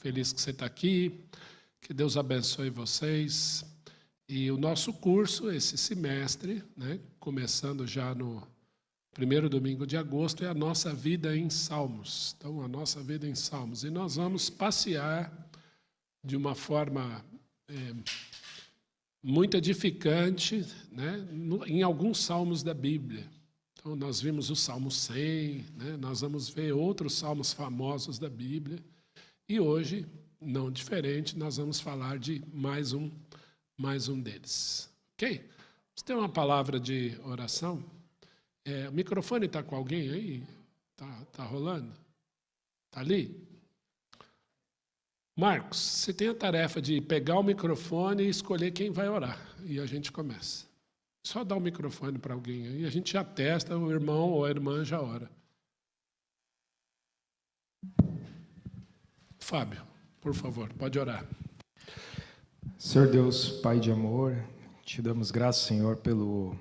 Feliz que você está aqui, que Deus abençoe vocês. E o nosso curso, esse semestre, começando já no primeiro domingo de agosto, é a nossa vida em Salmos. Então, a nossa vida em Salmos. E nós vamos passear de uma forma muito edificante, em alguns salmos da Bíblia. Então, nós vimos o Salmo 100, nós vamos ver outros salmos famosos da Bíblia. E hoje, não diferente, nós vamos falar de mais um deles. Ok? Você tem uma palavra de oração? O microfone está com alguém aí? Tá rolando? Está ali? Marcos, você tem a tarefa de pegar o microfone e escolher quem vai orar. E a gente começa. Só dá o microfone para alguém aí, a gente já testa, o irmão ou a irmã já ora. Fábio, por favor, pode orar. Senhor Deus, Pai de amor, te damos graças, Senhor, pelo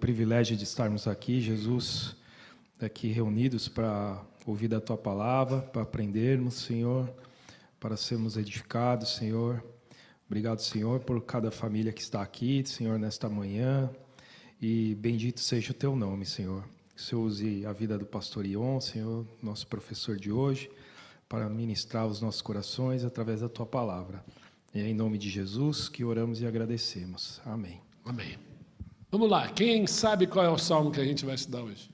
privilégio de estarmos aqui, Jesus, aqui reunidos para ouvir da Tua palavra, para aprendermos, Senhor, para sermos edificados, Senhor. Obrigado, Senhor, por cada família que está aqui, Senhor, nesta manhã, e bendito seja o Teu nome, Senhor. Que o Senhor use a vida do pastor Ion, Senhor, nosso professor de hoje, para ministrar os nossos corações através da Tua palavra. É em nome de Jesus que oramos e agradecemos. Amém. Amém. Vamos lá, quem sabe qual é o salmo que a gente vai estudar hoje?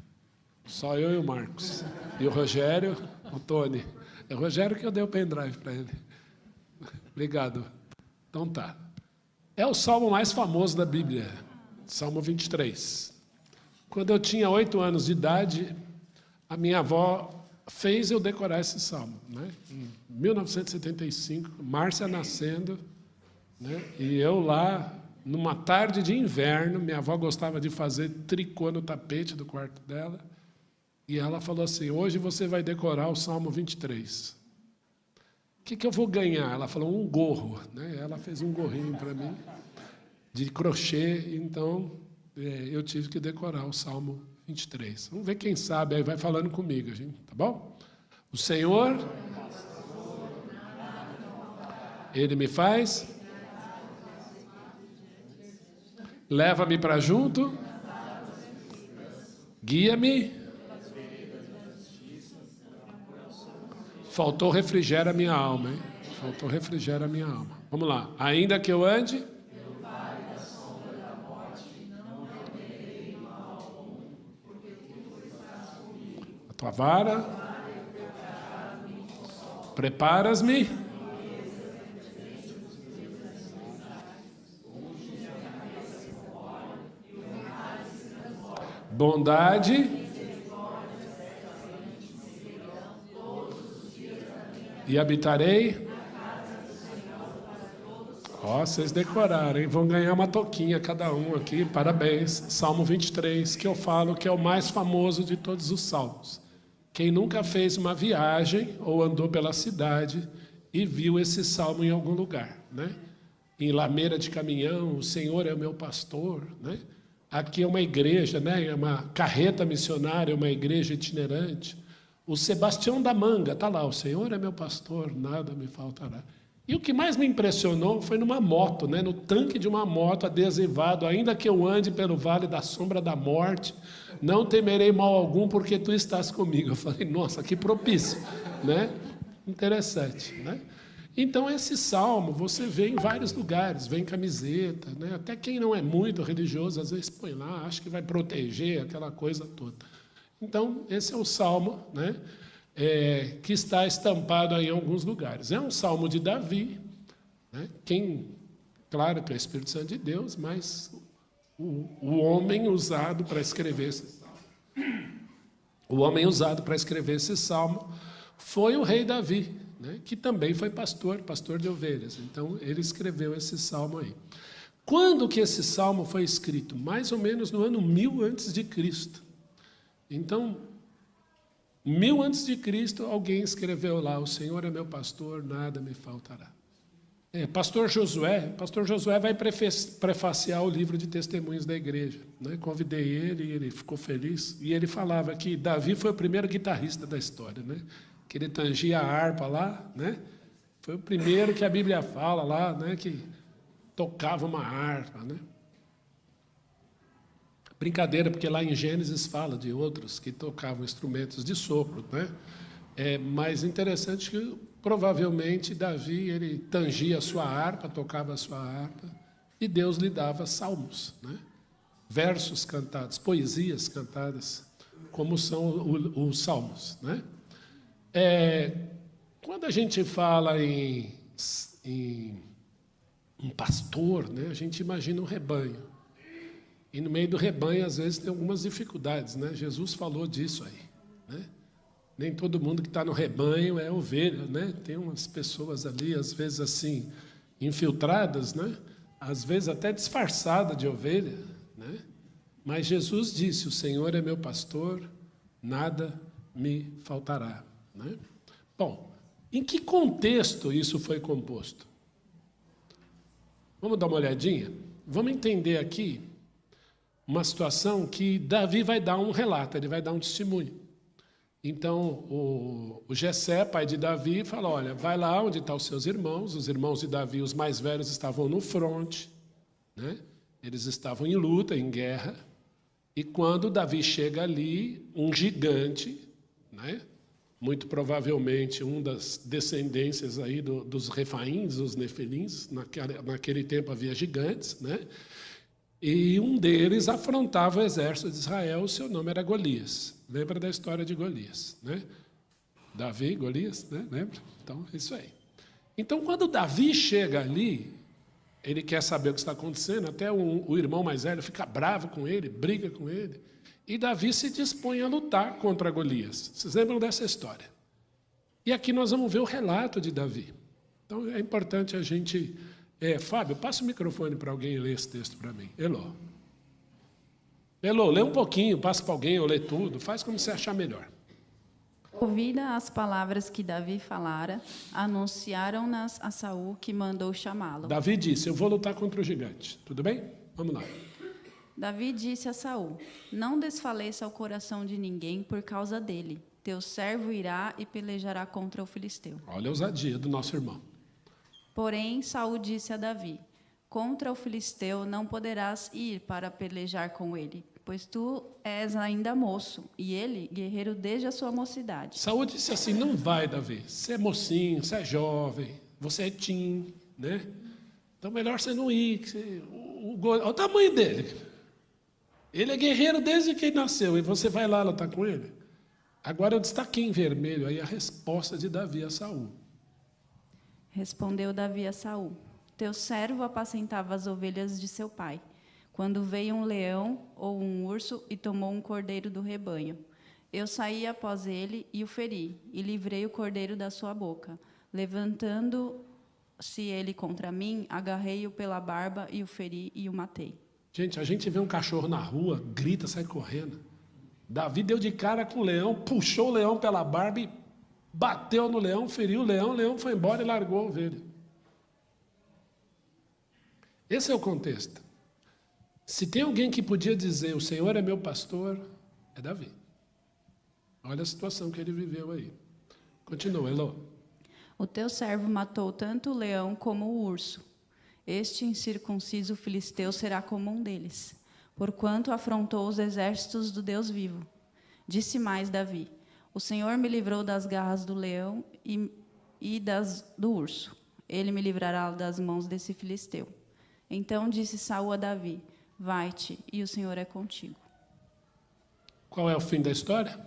Só eu e o Marcos. E o Rogério, o Tony. É o Rogério que eu dei o pendrive para ele. Obrigado. Então tá. É o salmo mais famoso da Bíblia, Salmo 23. Quando eu tinha 8 anos de idade, a minha avó fez eu decorar esse salmo, Em 1975, Márcia nascendo, E eu lá, numa tarde de inverno, minha avó gostava de fazer tricô no tapete do quarto dela, e ela falou assim: hoje você vai decorar o Salmo 23. O que eu vou ganhar? Ela falou: um gorro, Ela fez um gorrinho para mim, de crochê, então eu tive que decorar o Salmo 23. Vamos ver quem sabe, aí vai falando comigo, gente, tá bom? O Senhor, Ele me faz, leva-me para junto, guia-me, faltou refrigério a minha alma, hein? Faltou refrigério a minha alma. Vamos lá. Ainda que eu ande a tua vara, preparas-me, bondade e habitarei. Vocês decoraram, hein? Vão ganhar uma toquinha cada um aqui, parabéns. Salmo 23, que eu falo que é o mais famoso de todos os salmos. Quem nunca fez uma viagem ou andou pela cidade e viu esse salmo em algum lugar, Em lameira de caminhão, o Senhor é o meu pastor, Aqui é uma igreja, É uma carreta missionária, uma igreja itinerante. O Sebastião da Manga, está lá: o Senhor é meu pastor, nada me faltará. E o que mais me impressionou foi numa moto, no tanque de uma moto adesivado: ainda que eu ande pelo vale da sombra da morte, não temerei mal algum, porque tu estás comigo. Eu falei: nossa, que propício, Interessante, Então, esse salmo você vê em vários lugares, vê em camiseta, Até quem não é muito religioso, às vezes põe lá, acha que vai proteger, aquela coisa toda. Então, esse é o salmo, que está estampado aí em alguns lugares. É um salmo de Davi, claro que é o Espírito Santo de Deus, mas o homem usado para escrever esse salmo foi o rei Davi, que também foi pastor de ovelhas. Então, ele escreveu esse salmo aí. Quando que esse salmo foi escrito? Mais ou menos no ano 1000 antes de Cristo. Então, 1000 antes de Cristo, alguém escreveu lá: o Senhor é meu pastor, nada me faltará. Pastor Josué vai prefaciar o livro de testemunhos da igreja. Convidei ele, e ele ficou feliz. E ele falava que Davi foi o primeiro guitarrista da história, que ele tangia a harpa lá, Foi o primeiro que a Bíblia fala lá, né, que tocava uma harpa, né? Brincadeira, porque lá em Gênesis fala de outros que tocavam instrumentos de sopro, né? Mas interessante que provavelmente Davi, ele tangia a sua harpa, tocava a sua harpa, e Deus lhe dava salmos, né? Versos cantados, poesias cantadas, como são os salmos, né? Quando a gente fala em um pastor, né, a gente imagina um rebanho. E no meio do rebanho, às vezes, tem algumas dificuldades, né? Jesus falou disso aí, né? Nem todo mundo que está no rebanho é ovelha, né? Tem umas pessoas ali, às vezes assim, infiltradas, né? Às vezes até disfarçada de ovelha, né? Mas Jesus disse: o Senhor é meu pastor, nada me faltará, né? Bom, em que contexto isso foi composto? Vamos dar uma olhadinha? Vamos entender aqui uma situação que Davi vai dar um relato, ele vai dar um testemunho. Então, o Jessé, pai de Davi, fala: olha, vai lá onde estão os seus irmãos. Os irmãos de Davi, os mais velhos, estavam no fronte, né? Eles estavam em luta, em guerra. E quando Davi chega ali, um gigante, né? Muito provavelmente um das descendências aí dos Refaíns, os Nefelins, naquele tempo havia gigantes, né? E um deles afrontava o exército de Israel, o seu nome era Golias. Lembra da história de Golias, né? Davi, Golias, né? Lembra? Então, é isso aí. Então, quando Davi chega ali, ele quer saber o que está acontecendo, até o irmão mais velho fica bravo com ele, briga com ele, e Davi se dispõe a lutar contra Golias. Vocês lembram dessa história? E aqui nós vamos ver o relato de Davi. Então, é importante a gente... Fábio, passa o microfone para alguém ler esse texto para mim. Elô, lê um pouquinho, passa para alguém, ou lê tudo, faz como você achar melhor. Ouvidas as palavras que Davi falara, anunciaram-nas a Saul, que mandou chamá-lo. Davi disse: eu vou lutar contra o gigante. Tudo bem? Vamos lá. Davi disse a Saul: não desfaleça o coração de ninguém por causa dele. Teu servo irá e pelejará contra o filisteu. Olha a ousadia do nosso irmão. Porém, Saul disse a Davi: contra o filisteu não poderás ir para pelejar com ele, pois tu és ainda moço, e ele, guerreiro desde a sua mocidade. Saul disse assim: não vai, Davi, você é mocinho, você é jovem, você é teen, né? Então melhor você não ir. Olha o tamanho dele. Ele é guerreiro desde que ele nasceu, e você vai lá lutar com ele? Agora eu destaquei em vermelho aí a resposta de Davi a Saul. Respondeu Davi a Saul: teu servo apacentava as ovelhas de seu pai, quando veio um leão ou um urso e tomou um cordeiro do rebanho. Eu saí após ele e o feri, e livrei o cordeiro da sua boca. Levantando-se ele contra mim, agarrei-o pela barba e o feri e o matei. Gente, a gente vê um cachorro na rua, grita, sai correndo. Davi deu de cara com o leão, puxou o leão pela barba e bateu no leão, feriu o leão foi embora e largou a ovelha. Esse é o contexto. Se tem alguém que podia dizer: o Senhor é meu pastor, é Davi. Olha a situação que ele viveu aí. Continua, Elô. O teu servo matou tanto o leão como o urso. Este incircunciso filisteu será como um deles, porquanto afrontou os exércitos do Deus vivo. Disse mais Davi: o Senhor me livrou das garras do leão e do urso. Ele me livrará das mãos desse filisteu. Então disse Saul a Davi: vai-te, e o Senhor é contigo. Qual é o fim da história?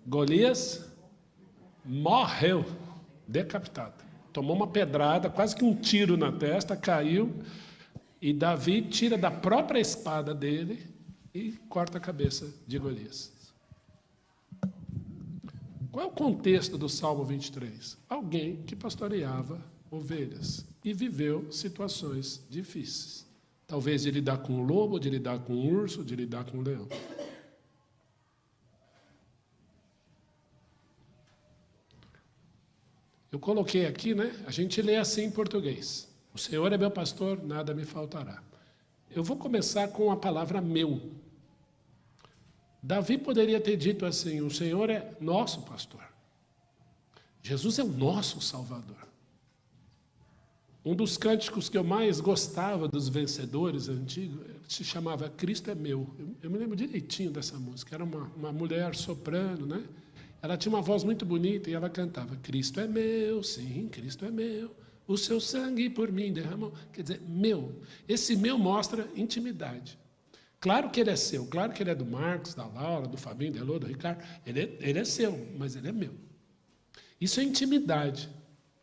Golias morreu, decapitado. Tomou uma pedrada, quase que um tiro na testa, caiu, e Davi tira da própria espada dele e corta a cabeça de Golias. Qual é o contexto do Salmo 23? Alguém que pastoreava ovelhas e viveu situações difíceis. Talvez de lidar com um lobo, de lidar com um urso, de lidar com um leão. Eu coloquei aqui, né? A gente lê assim em português: o Senhor é meu pastor, nada me faltará. Eu vou começar com a palavra meu. Davi poderia ter dito assim: o Senhor é nosso pastor. Jesus é o nosso Salvador. Um dos cânticos que eu mais gostava dos vencedores antigos se chamava Cristo é Meu. Eu me lembro direitinho dessa música. Era uma mulher soprano, né? Ela tinha uma voz muito bonita e ela cantava: Cristo é meu, sim, Cristo é meu. O seu sangue por mim derramou. Quer dizer, meu. Esse meu mostra intimidade. Claro que ele é seu, claro que ele é do Marcos, da Laura, do Fabinho, do Elô, do Ricardo. Ele é seu, mas ele é meu. Isso é intimidade.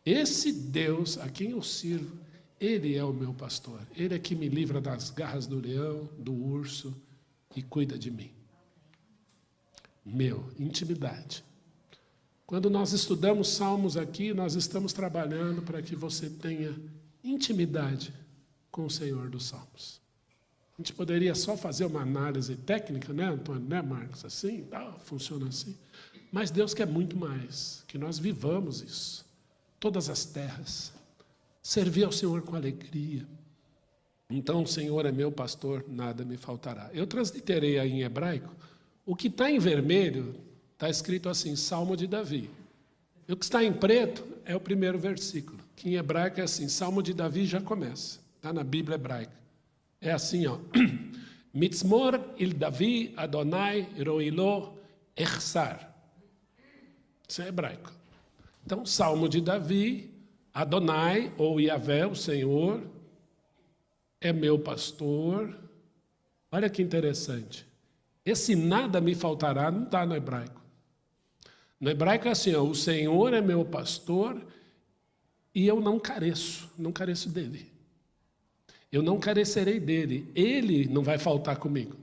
Esse Deus a quem eu sirvo, Ele é o meu pastor. Ele é que me livra das garras do leão, do urso e cuida de mim. Meu, intimidade. Quando nós estudamos Salmos aqui, nós estamos trabalhando para que você tenha intimidade com o Senhor dos Salmos. A gente poderia só fazer uma análise técnica, né, Antônio, né, Marcos? Assim, funciona assim. Mas Deus quer muito mais, que nós vivamos isso. Todas as terras, servir ao Senhor com alegria. Então, o Senhor é meu pastor, nada me faltará. Eu transliterei aí em hebraico, o que está em vermelho, está escrito assim, Salmo de Davi. E o que está em preto é o primeiro versículo, que em hebraico é assim, Salmo de Davi já começa, está na Bíblia hebraica. É assim, ó, Mitzmor il Davi Adonai roilo echsar. Isso é hebraico. Então, Salmo de Davi, Adonai, ou Yahvé, o Senhor, é meu pastor. Olha que interessante. Esse nada me faltará não está no hebraico. No hebraico é assim, ó, o Senhor é meu pastor e eu não careço dele. Eu não carecerei dele, ele não vai faltar comigo.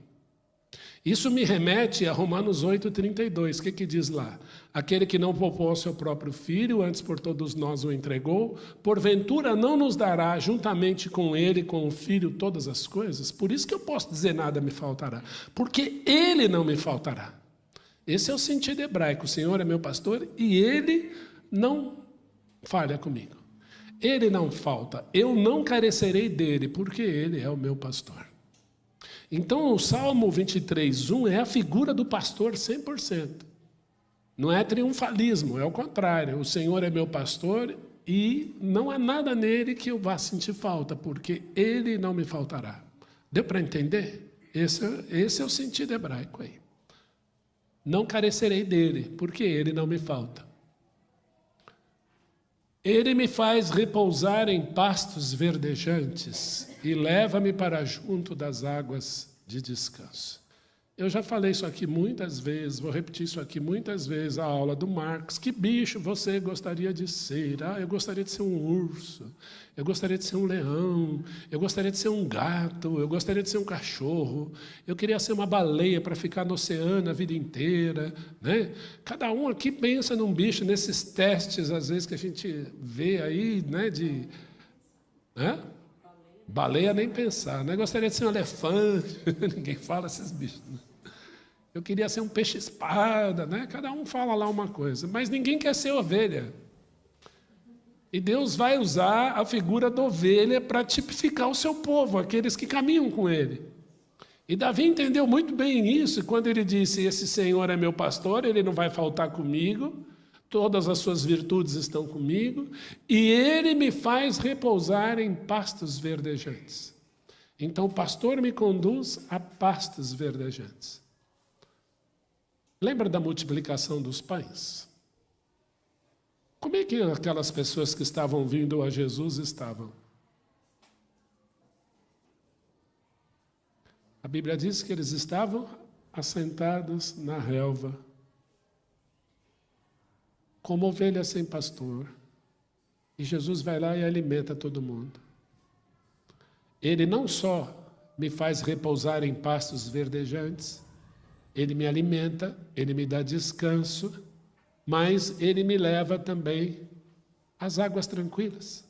Isso me remete a Romanos 8,32, o que diz lá? Aquele que não poupou ao seu próprio filho, antes por todos nós o entregou, porventura não nos dará juntamente com ele, com o filho, todas as coisas? Por isso que eu posso dizer nada me faltará, porque ele não me faltará. Esse é o sentido hebraico, o Senhor é meu pastor e ele não falha comigo. Ele não falta, eu não carecerei dele, porque ele é o meu pastor. Então, o Salmo 23:1 é a figura do pastor 100%. Não é triunfalismo, é o contrário. O Senhor é meu pastor e não há nada nele que eu vá sentir falta, porque ele não me faltará. Deu para entender? Esse é o sentido hebraico aí. Não carecerei dele, porque ele não me falta. Ele me faz repousar em pastos verdejantes e leva-me para junto das águas de descanso. Eu já falei isso aqui muitas vezes, vou repetir isso aqui muitas vezes, a aula do Marcos. Que bicho você gostaria de ser? Eu gostaria de ser um urso, eu gostaria de ser um leão, eu gostaria de ser um gato, eu gostaria de ser um cachorro, eu queria ser uma baleia para ficar no oceano a vida inteira, né? Cada um aqui pensa num bicho, nesses testes, às vezes, que a gente vê aí, né, baleia nem pensar, né? Gostaria de ser um elefante, ninguém fala esses bichos, né? Eu queria ser um peixe-espada, né? Cada um fala lá uma coisa, mas ninguém quer ser ovelha. E Deus vai usar a figura da ovelha para tipificar o seu povo, aqueles que caminham com ele. E Davi entendeu muito bem isso, quando ele disse, esse Senhor é meu pastor, ele não vai faltar comigo, todas as suas virtudes estão comigo, e ele me faz repousar em pastos verdejantes. Então, o pastor me conduz a pastos verdejantes. Lembra da multiplicação dos pães? Como é que aquelas pessoas que estavam vindo a Jesus estavam? A Bíblia diz que eles estavam assentados na relva, como ovelhas sem pastor. E Jesus vai lá e alimenta todo mundo. Ele não só me faz repousar em pastos verdejantes, ele me alimenta, ele me dá descanso, mas ele me leva também às águas tranquilas.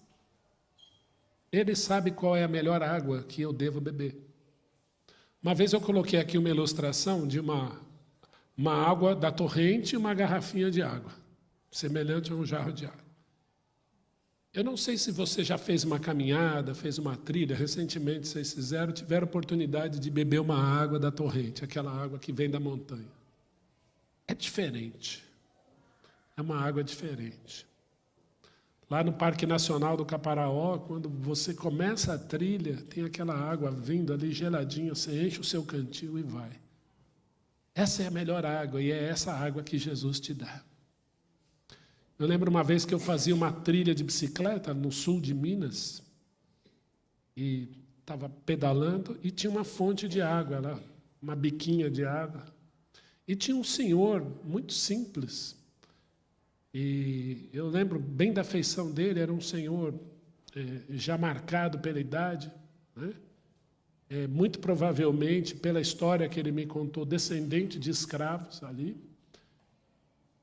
Ele sabe qual é a melhor água que eu devo beber. Uma vez eu coloquei aqui uma ilustração de uma água da torrente e uma garrafinha de água, semelhante a um jarro de água. Eu não sei se você já fez uma caminhada, fez uma trilha, recentemente vocês tiveram oportunidade de beber uma água da torrente, aquela água que vem da montanha. É diferente. é uma água diferente. Lá no Parque Nacional do Caparaó, quando você começa a trilha, tem aquela água vindo ali geladinha, você enche o seu cantil e vai. Essa é a melhor água, e é essa água que Jesus te dá. Eu lembro uma vez que eu fazia uma trilha de bicicleta no sul de Minas, e estava pedalando, e tinha uma fonte de água lá, uma biquinha de água. E tinha um senhor muito simples, e eu lembro bem da feição dele, era um senhor já marcado pela idade, né? Muito provavelmente, pela história que ele me contou, descendente de escravos ali.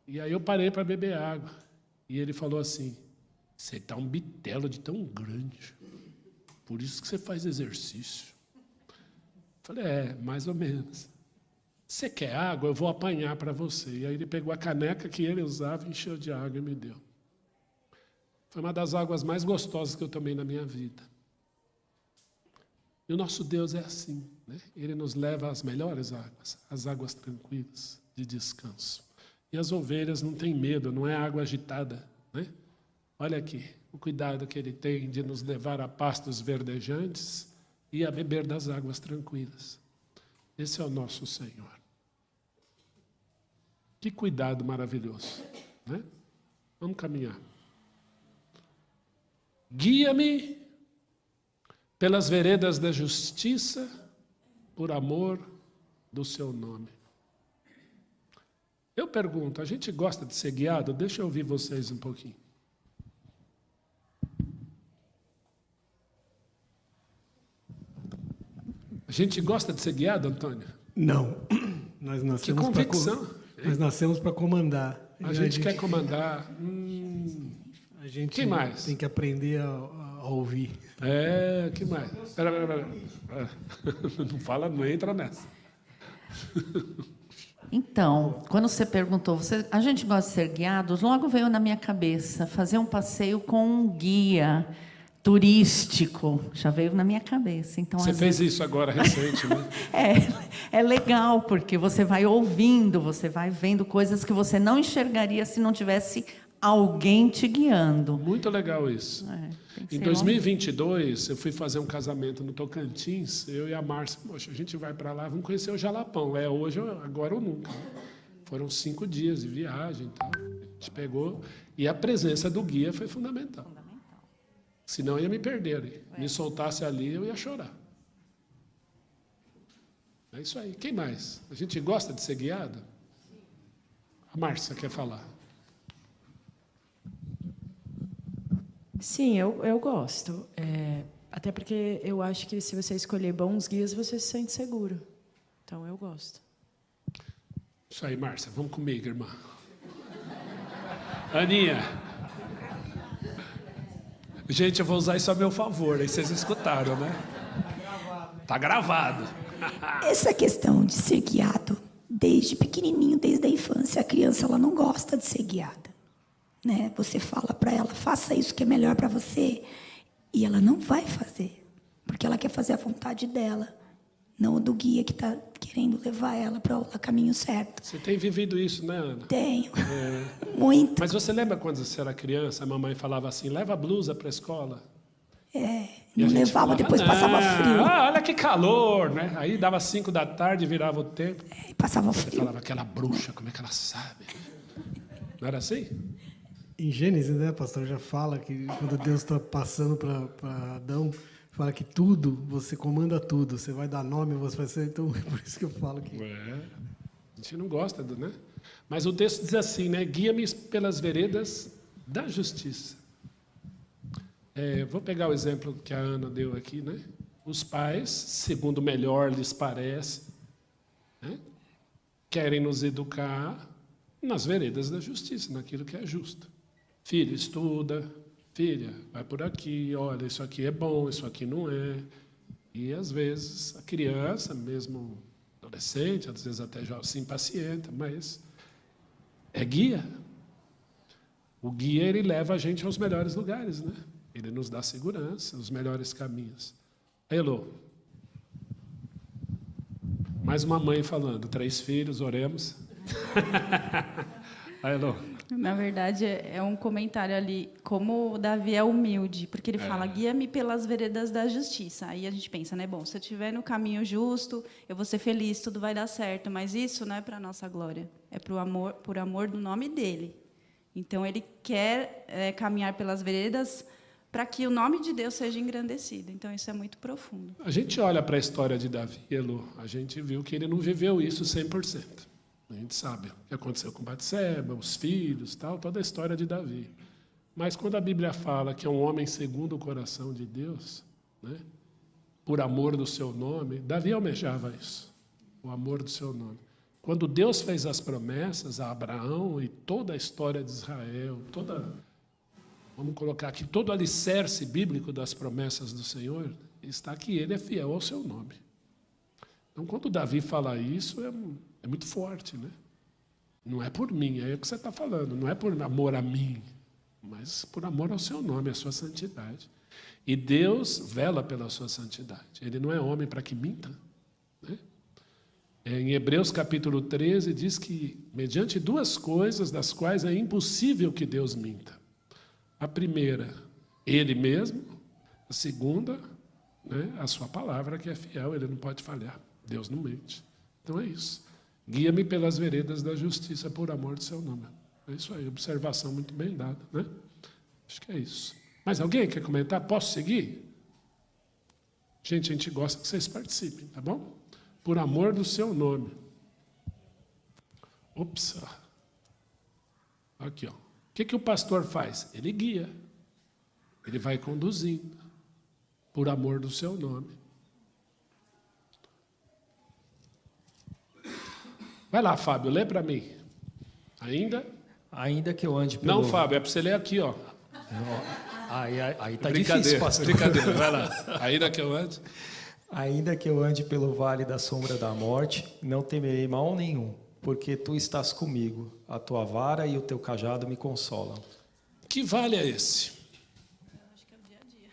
E aí eu parei para beber água. E ele falou assim: você está um bitelo de tão grande, por isso que você faz exercício. Eu falei: mais ou menos. Você quer água? Eu vou apanhar para você. E aí ele pegou a caneca que ele usava, encheu de água e me deu. Foi uma das águas mais gostosas que eu tomei na minha vida. E o nosso Deus é assim, né? Ele nos leva às melhores águas, às águas tranquilas, de descanso. E as ovelhas não têm medo, não é água agitada, né? Olha aqui, o cuidado que ele tem de nos levar a pastos verdejantes e a beber das águas tranquilas. Esse é o nosso Senhor. Que cuidado maravilhoso, né? Vamos caminhar. Guia-me pelas veredas da justiça, por amor do seu nome. Eu pergunto, a gente gosta de ser guiado? Deixa eu ouvir vocês um pouquinho. A gente gosta de ser guiado, Antônio? Não. Nós Que nascemos convicção. nós nascemos para comandar. A gente quer comandar. A gente Quem mais? tem que aprender a ouvir. Que mais? Pera. Não fala, não entra nessa. Então, quando você perguntou, a gente gosta de ser guiados, logo veio na minha cabeça fazer um passeio com um guia turístico. Já veio na minha cabeça. Então, Você fez isso agora, recente, né? É legal, porque você vai ouvindo, você vai vendo coisas que você não enxergaria se não tivesse alguém te guiando. Muito legal isso. Tem que Em ser 2022, eu fui fazer um casamento no Tocantins, eu e a Márcia, poxa, a gente vai para lá, vamos conhecer o Jalapão, hoje, agora ou nunca. Foram 5 dias de viagem e tal, a gente pegou, e a presença do guia foi fundamental. Senão eu ia me perder ali, me soltasse ali, eu ia chorar. É isso aí. Quem mais? A gente gosta de ser guiado? A Márcia quer falar. Sim, eu gosto. Até porque eu acho que se você escolher bons guias, você se sente seguro. Então, eu gosto. Isso aí, Márcia. Vamos comigo, irmã. Aninha. Gente, eu vou usar isso a meu favor. Aí vocês escutaram, né? Tá gravado. Essa questão de ser guiado, desde pequenininho, desde a infância, a criança ela não gosta de ser guiada. Né? Você fala para ela, faça isso que é melhor para você, e ela não vai fazer, porque ela quer fazer a vontade dela, não do guia que está querendo levar ela para o caminho certo. Você tem vivido isso, né, Ana? Tenho, muito. Mas você lembra quando você era criança, a mamãe falava assim, leva a blusa para a escola? E Não a gente levava, falava, depois passava frio. olha que calor, né? Aí dava 5 da tarde, virava o tempo. Passava Você frio. falava, aquela bruxa, como é que ela sabe? Não era assim? Em Gênesis, né, pastor, já fala que quando Deus está passando para Adão, fala que tudo, você comanda tudo, você vai dar nome, você vai ser... Então, é por isso que eu falo que... A gente não gosta, né? Mas o texto diz assim, né? Guia-me pelas veredas da justiça. Vou pegar o exemplo que a Ana deu aqui, né? Os pais, segundo melhor lhes parece, né? Querem nos educar nas veredas da justiça, naquilo que é justo. Filho, estuda. Filha, vai por aqui. Olha, isso aqui é bom, isso aqui não é. E, às vezes, a criança, mesmo adolescente, às vezes até já se impacienta, mas é guia. O guia, ele leva a gente aos melhores lugares, né? Ele nos dá segurança, os melhores caminhos. Elô. Mais uma mãe falando, 3 filhos, oremos. Elô. Na verdade, é um comentário ali, como Davi é humilde, porque ele fala, guia-me pelas veredas da justiça. Aí a gente pensa, né, bom, se eu estiver no caminho justo, eu vou ser feliz, tudo vai dar certo. Mas isso não é para a nossa glória, é por amor do nome dele. Então, ele quer caminhar pelas veredas para que o nome de Deus seja engrandecido. Então, isso é muito profundo. A gente olha para a história de Davi, Elô, a gente viu que ele não viveu isso 100%. A gente sabe o que aconteceu com Batseba, os filhos, tal, toda a história de Davi. Mas quando a Bíblia fala que é um homem segundo o coração de Deus, né, por amor do seu nome, Davi almejava isso, o amor do seu nome. Quando Deus fez as promessas a Abraão e toda a história de Israel, vamos colocar aqui, todo o alicerce bíblico das promessas do Senhor, está que ele é fiel ao seu nome. Então, quando Davi fala isso, é muito forte, né? Não é por mim, é o que você está falando, não é por amor a mim, mas por amor ao seu nome, à sua santidade. E Deus vela pela sua santidade. Ele não é homem para que minta, né? Em Hebreus capítulo 13 diz que, mediante duas coisas das quais é impossível que Deus minta. A primeira, Ele mesmo. A segunda, né, a sua palavra que é fiel, Ele não pode falhar. Deus não mente. Então é isso. Guia-me pelas veredas da justiça por amor do seu nome. É isso aí, observação muito bem dada, né? Acho que é isso. Mais alguém quer comentar? Posso seguir? Gente, a gente gosta que vocês participem, tá bom? Por amor do seu nome. Ops. Aqui, ó. O que o pastor faz? Ele guia. Ele vai conduzindo. Por amor do seu nome. Vai lá, Fábio, lê para mim. Ainda? Ainda que eu ande pelo... Não, Fábio, é para você ler aqui, ó. Aí tá Brincadeira, difícil, pastor. brincadeira, vai lá. Ainda que eu ande. Ainda que eu ande pelo vale da sombra da morte, não temerei mal nenhum, porque tu estás comigo. A tua vara e o teu cajado me consolam. Que vale é esse? Acho que é o dia a dia.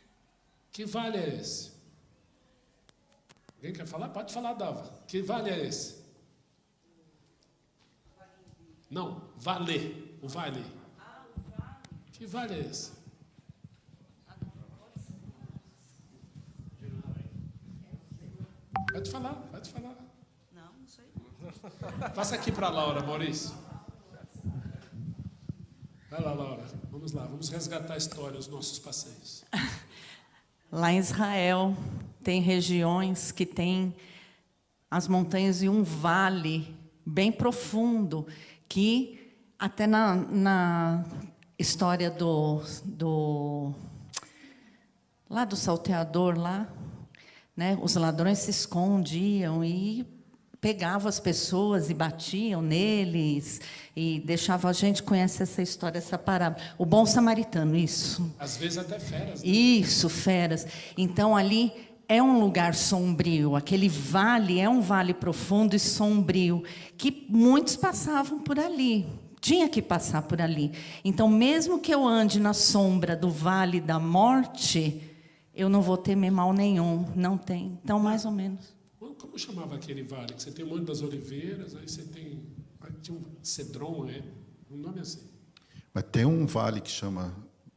Que vale é esse? Alguém quer falar? Pode falar, Dava. Que vale é esse? Não, valer. O vale. Que vale é esse? Pode falar, pode falar. Não sei. Passa aqui para a Laura, Maurício. Vai lá, Laura. Vamos lá, vamos resgatar a história, os nossos passeios. Lá em Israel, tem regiões que tem as montanhas e um vale bem profundo, que até na história lá do salteador, lá, né, os ladrões se escondiam e pegavam as pessoas e batiam neles e deixavam a gente conhecer essa história, essa parábola. O bom samaritano, isso. Às vezes até feras. Né? Isso, feras. Então, ali é um lugar sombrio. Aquele vale é um vale profundo e sombrio, que muitos passavam por ali. Tinha que passar por ali. Então, mesmo que eu ande na sombra do vale da morte, eu não vou temer mal nenhum. Não tem. Então, mais ou menos. Como chamava aquele vale? Que você tem o Monte das Oliveiras, aí você tem um Cedron, um nome assim. Mas tem um vale que chama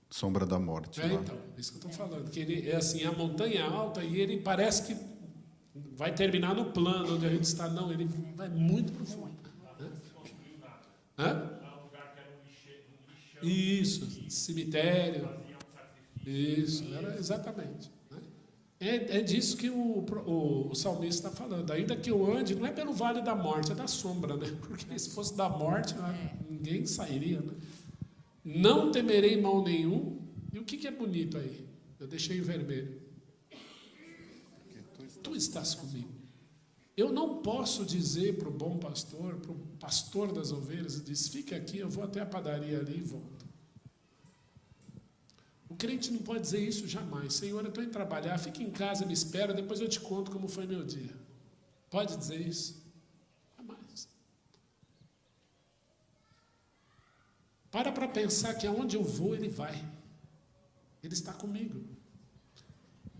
Sombra da Morte. Então, é isso que eu estou falando. Que ele é assim, a montanha alta e ele parece que vai terminar no plano onde a gente está. Não, ele vai muito profundo. Né? Hã? Isso, cemitério. Isso, era exatamente. Né? É disso que o salmista está falando. Ainda que eu ande, não é pelo vale da morte, é da sombra, né? Porque se fosse da morte, ninguém sairia, né? Não temerei mal nenhum. E o que é bonito aí? Eu deixei em vermelho. Tu estás comigo. Eu não posso dizer para o bom pastor, para o pastor das ovelhas, diz, fica aqui, eu vou até a padaria ali e volto. O crente não pode dizer isso jamais. Senhor, eu estou indo trabalhar, fica em casa, me espera, depois eu te conto como foi meu dia. Pode dizer isso? Jamais. Para pensar que aonde eu vou, Ele vai. Ele está comigo.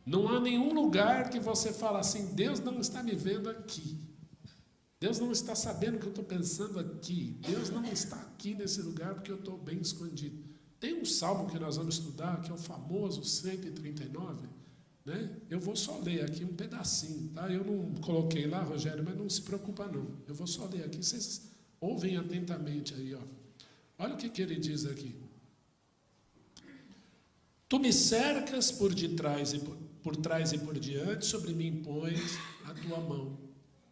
Não há nenhum lugar que você fala assim, Deus não está me vendo aqui. Deus não está sabendo o que eu estou pensando aqui. Deus não está aqui nesse lugar porque eu estou bem escondido. Tem um salmo que nós vamos estudar, que é o famoso 139, né? Eu vou só ler aqui um pedacinho, tá? Eu não coloquei lá, Rogério, mas não se preocupa não. Eu vou só ler aqui, vocês ouvem atentamente aí, ó. Olha o que ele diz aqui. Tu me cercas por trás e por diante, sobre mim pões a tua mão.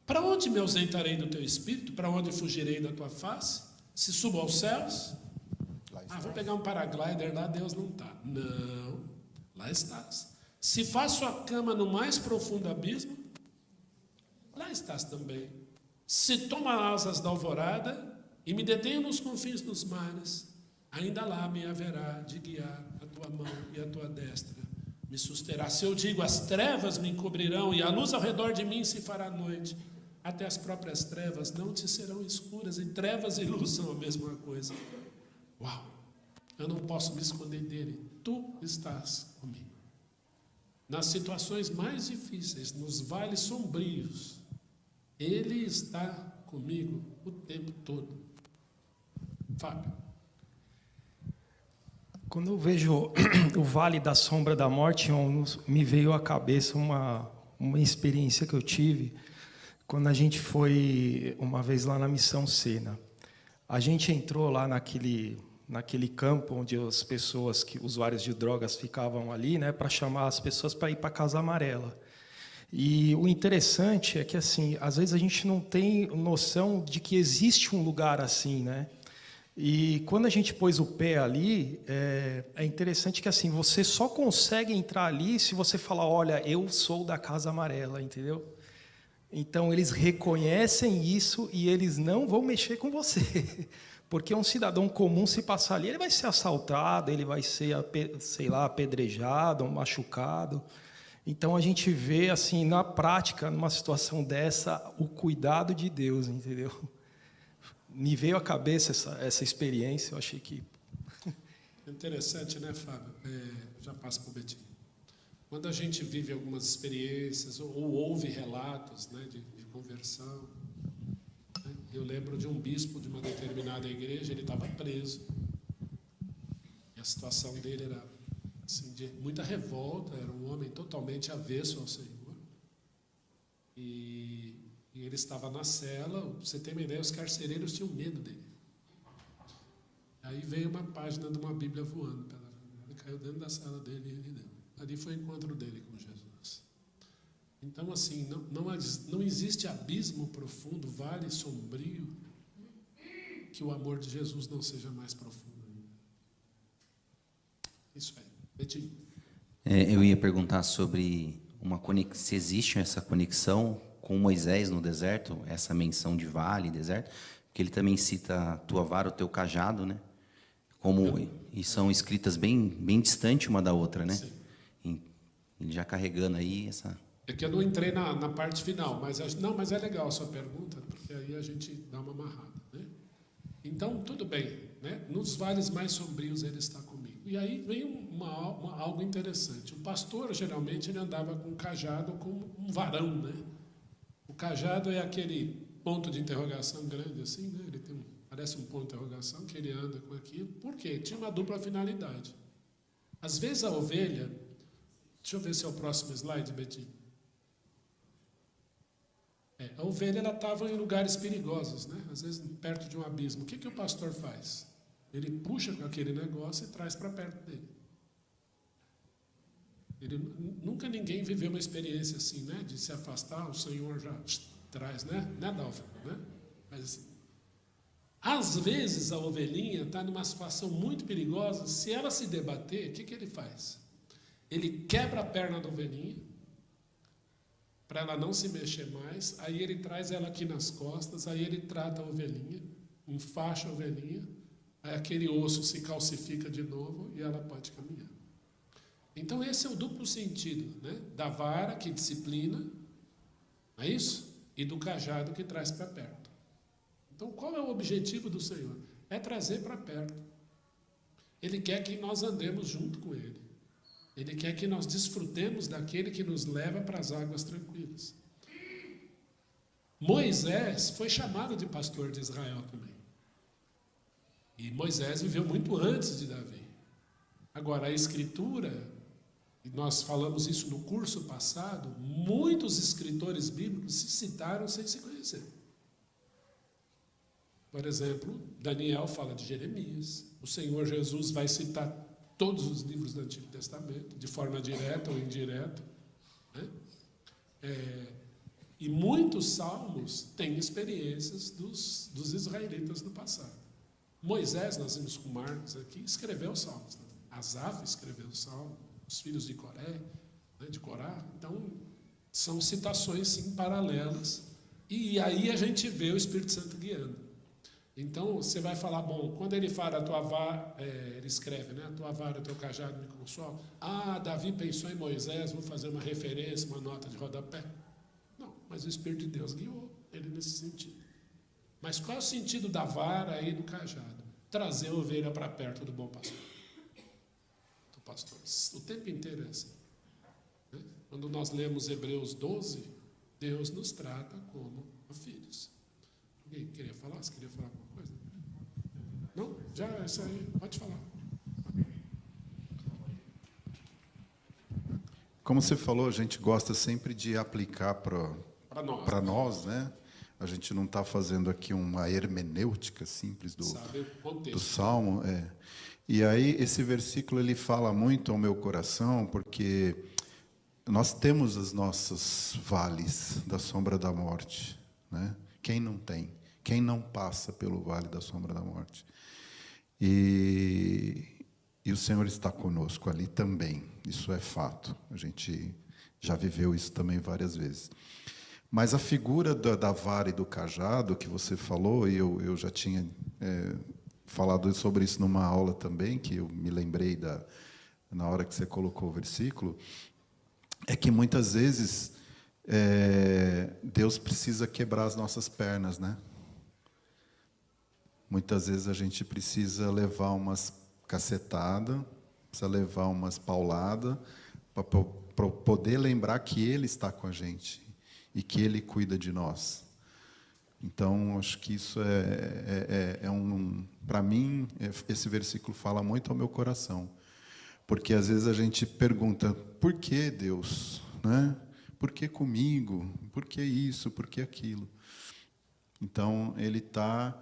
Para onde me ausentarei do teu espírito? Para onde fugirei da tua face? Se subo aos céus? Vou pegar um paraglider lá, Deus não está. Não, lá estás. Se faço a cama no mais profundo abismo, lá estás também. Se tomo asas da alvorada e me detenho nos confins dos mares, ainda lá me haverá de guiar a tua mão e a tua destra me susterá. Se eu digo, as trevas me encobrirão e a luz ao redor de mim se fará noite, até as próprias trevas não te serão escuras, e trevas e luz são a mesma coisa. Uau! Eu não posso me esconder dele. Tu estás comigo. Nas situações mais difíceis, nos vales sombrios, ele está comigo o tempo todo. Fábio. Quando eu vejo o Vale da Sombra da Morte, me veio à cabeça uma experiência que eu tive quando a gente foi uma vez lá na Missão Sena. A gente entrou lá naquele campo onde as pessoas, usuários de drogas, ficavam ali, né, para chamar as pessoas para ir para a Casa Amarela. E o interessante é que, assim, às vezes a gente não tem noção de que existe um lugar assim, né? E quando a gente pôs o pé ali, é interessante que, assim, você só consegue entrar ali se você falar, olha, eu sou da Casa Amarela, entendeu? Então, eles reconhecem isso e eles não vão mexer com você. Porque um cidadão comum, se passar ali, ele vai ser assaltado, ele vai ser, sei lá, apedrejado, machucado. Então, a gente vê, assim, na prática, numa situação dessa, o cuidado de Deus, entendeu? Me veio à cabeça essa experiência, eu achei que... Interessante, né, Fábio? Já passo para o Betinho. Quando a gente vive algumas experiências, ou ouve relatos, né, de conversão, né? Eu lembro de um bispo de uma determinada igreja, ele estava preso. E a situação dele era assim, de muita revolta, era um homem totalmente avesso ao Senhor. E ele estava na cela, para você ter uma ideia, os carcereiros tinham medo dele. Aí veio uma página de uma Bíblia voando. Ele caiu dentro da cela dele e ele deu. Ali foi o encontro dele com Jesus. Então, assim, não existe abismo profundo, vale sombrio, que o amor de Jesus não seja mais profundo. Isso aí. Betinho. Eu ia perguntar sobre se existe essa conexão com Moisés no deserto, essa menção de vale, deserto, porque ele também cita a tua vara, o teu cajado, né? E são escritas bem distantes uma da outra, né? Sim. Ele já carregando aí essa... É que eu não entrei na parte final, mas é legal a sua pergunta, porque aí a gente dá uma amarrada, né? Então, tudo bem, né? Nos vales mais sombrios ele está comigo. E aí vem algo interessante. O pastor, geralmente, ele andava com um cajado como um varão, né? O cajado é aquele ponto de interrogação grande, assim, né? Ele parece um ponto de interrogação, que ele anda com aquilo. Por quê? Tinha uma dupla finalidade. Às vezes a ovelha... Deixa eu ver se é o próximo slide, Betinho. A ovelha estava em lugares perigosos, né? Às vezes perto de um abismo. O que o pastor faz? Ele puxa com aquele negócio e traz para perto dele. Nunca ninguém viveu uma experiência assim, né? De se afastar, o Senhor já traz, né? Né, Dalfa? Né? Mas assim, às vezes a ovelhinha está numa situação muito perigosa. Se ela se debater, o que ele faz? Ele quebra a perna da ovelhinha, para ela não se mexer mais, aí ele traz ela aqui nas costas, aí ele trata a ovelhinha, enfaixa a ovelhinha, aí aquele osso se calcifica de novo e ela pode caminhar. Então esse é o duplo sentido, né? Da vara que disciplina, não é isso? E do cajado que traz para perto. Então qual é o objetivo do Senhor? É trazer para perto. Ele quer que nós andemos junto com Ele. Ele quer que nós desfrutemos daquele que nos leva para as águas tranquilas. Moisés foi chamado de pastor de Israel também. E Moisés viveu muito antes de Davi. Agora, a Escritura, e nós falamos isso no curso passado, muitos escritores bíblicos se citaram sem se conhecer. Por exemplo, Daniel fala de Jeremias. O Senhor Jesus vai citar todos os livros do Antigo Testamento, de forma direta ou indireta, né? E muitos salmos têm experiências dos israelitas no passado. Moisés, nós vimos com Marcos aqui, escreveu os salmos. Né? Asaf escreveu os salmos, os filhos de Coré, né, de Corá. Então, são citações, sim, paralelas. E aí a gente vê o Espírito Santo guiando. Então, você vai falar, bom, quando ele fala, a tua vara, ele escreve, né? A tua vara, o teu cajado me consola. Ah, Davi pensou em Moisés, vou fazer uma referência, uma nota de rodapé. Não, mas o Espírito de Deus guiou ele nesse sentido. Mas qual é o sentido da vara e do cajado? Trazer a ovelha para perto do bom pastor. Do pastor. O tempo inteiro é assim. Né? Quando nós lemos Hebreus 12, Deus nos trata como filhos. Alguém queria falar? Você queria falar alguma coisa? Não? Já, isso aí, pode falar. Como você falou, a gente gosta sempre de aplicar para nós, né? A gente não está fazendo aqui uma hermenêutica simples do Salmo. E aí, esse versículo ele fala muito ao meu coração, porque nós temos os nossos vales da sombra da morte, né? Quem não tem? Quem não passa pelo vale da sombra da morte? E o Senhor está conosco ali também, isso é fato. A gente já viveu isso também várias vezes. Mas a figura da vara e do cajado que você falou, e eu já tinha falado sobre isso numa aula também, que eu me lembrei na hora que você colocou o versículo, é que muitas vezes Deus precisa quebrar as nossas pernas, né? Muitas vezes a gente precisa levar umas cacetadas, precisa levar umas pauladas, para poder lembrar que Ele está com a gente e que Ele cuida de nós. Então, acho que isso para mim, esse versículo fala muito ao meu coração. Porque, às vezes, a gente pergunta, por que Deus? Né? Por que comigo? Por que isso? Por que aquilo? Então, Ele está,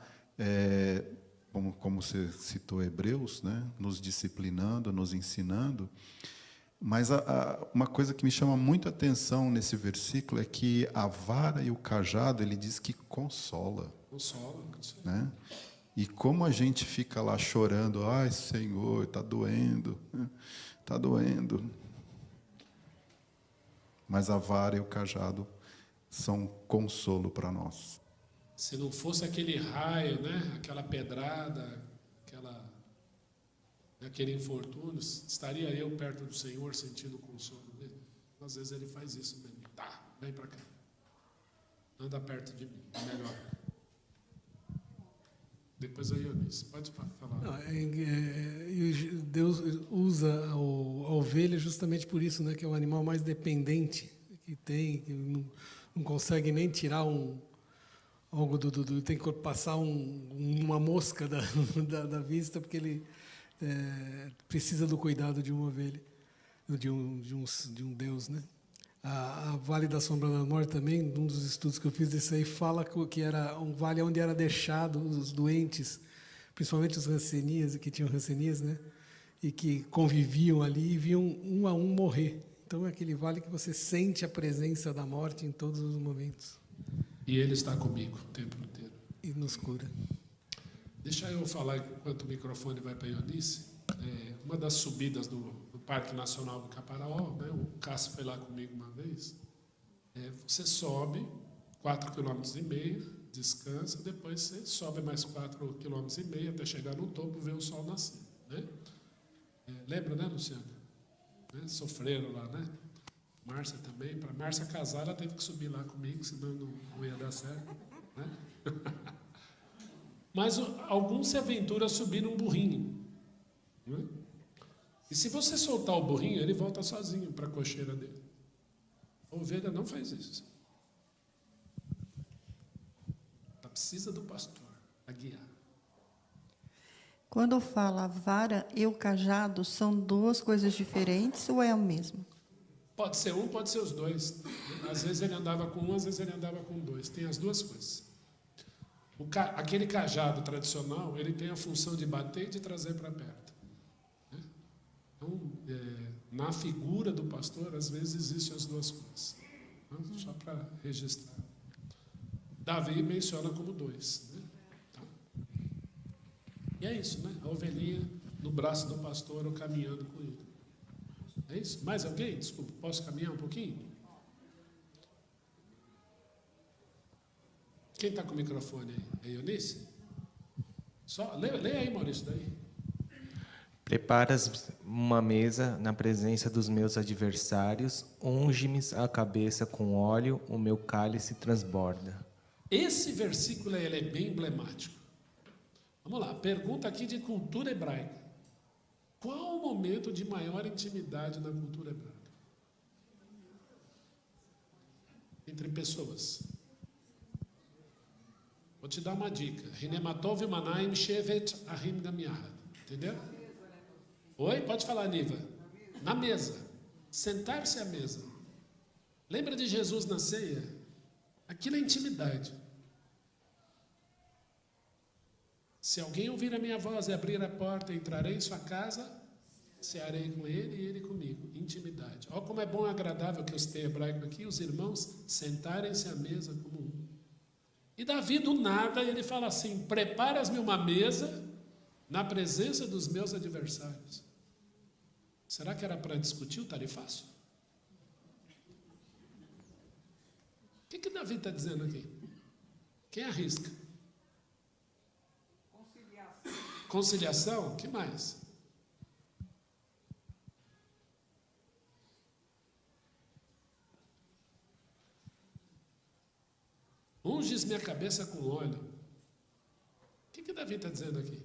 como você citou Hebreus, né? Nos disciplinando, nos ensinando. Mas uma coisa que me chama muito a atenção nesse versículo é que a vara e o cajado, ele diz que consola. Consola. Né? E como a gente fica lá chorando, ai, Senhor, está doendo, está doendo. Mas a vara e o cajado são consolo para nós. Se não fosse aquele raio, né? Aquela pedrada, aquele infortúnio, estaria eu perto do Senhor sentindo o consolo dele? Às vezes ele faz isso mesmo. Tá, vem para cá. Anda perto de mim, é melhor. Depois a Eunice, pode falar. Não, Deus usa a ovelha justamente por isso, né? Que é o animal mais dependente que tem, que não consegue nem tirar algo tem que passar uma mosca da vista, porque ele precisa do cuidado de uma ovelha, de um Deus, né? A Vale da Sombra da Morte também, um dos estudos que eu fiz desse aí, fala que era um vale onde era deixado os doentes, principalmente os rancenias, que tinham rancenias, né? E que conviviam ali e viam um a um morrer. Então é aquele vale que você sente a presença da morte em todos os momentos. E Ele está comigo o tempo inteiro. E nos cura. Deixa eu falar enquanto o microfone vai para a Eunice. Uma das subidas do Parque Nacional do Caparaó, né? O Cássio foi lá comigo uma vez. Você sobe 4,5 km, descansa, depois você sobe mais 4,5 km até chegar no topo e ver o sol nascer. Né? Lembra, né, Luciana? Sofreram lá, né? Márcia também. Para Márcia casar, ela teve que subir lá comigo, senão não ia dar certo. Né? Mas alguns se aventuram a subir num burrinho. Né? E se você soltar o burrinho, ele volta sozinho para a cocheira dele. A ovelha não faz isso. precisa do pastor a guiar. Quando fala vara e o cajado, são duas coisas diferentes ou é o mesmo? Pode ser um, pode ser os dois. Às vezes ele andava com um, às vezes ele andava com dois. Tem as duas coisas. Aquele cajado tradicional, ele tem a função de bater e de trazer para perto. Então, na figura do pastor, às vezes existem as duas coisas. Então, só para registrar. Davi menciona como dois. Né? Tá. E é isso, né? A ovelhinha no braço do pastor ou caminhando com ele. É isso? Mais alguém? Desculpa, posso caminhar um pouquinho? Quem está com o microfone aí? É Eunice? Só, leia aí, Maurício, daí. Preparas uma mesa na presença dos meus adversários, unge-me a cabeça com óleo, o meu cálice transborda. Esse versículo ele é bem emblemático. Vamos lá, pergunta aqui de cultura hebraica. Qual o momento de maior intimidade na cultura hebraica? Entre pessoas. Vou te dar uma dica. Hinematov Manaim Shevet Ahim Gamiahad. Entendeu? Oi? Pode falar, Niva. Na mesa. Sentar-se à mesa. Lembra de Jesus na ceia? Aquilo é intimidade. Se alguém ouvir a minha voz e abrir a porta, entrarei em sua casa, cearei com ele e ele comigo. Intimidade. Olha como é bom e agradável que eu citei hebraico aqui, os irmãos sentarem-se à mesa como um. E Davi, do nada, ele fala assim: preparas-me uma mesa na presença dos meus adversários. Será que era para discutir o tarifaço? O que Davi está dizendo aqui? Quem arrisca? Conciliação? O que mais? Unges minha cabeça com óleo. O que Davi está dizendo aqui?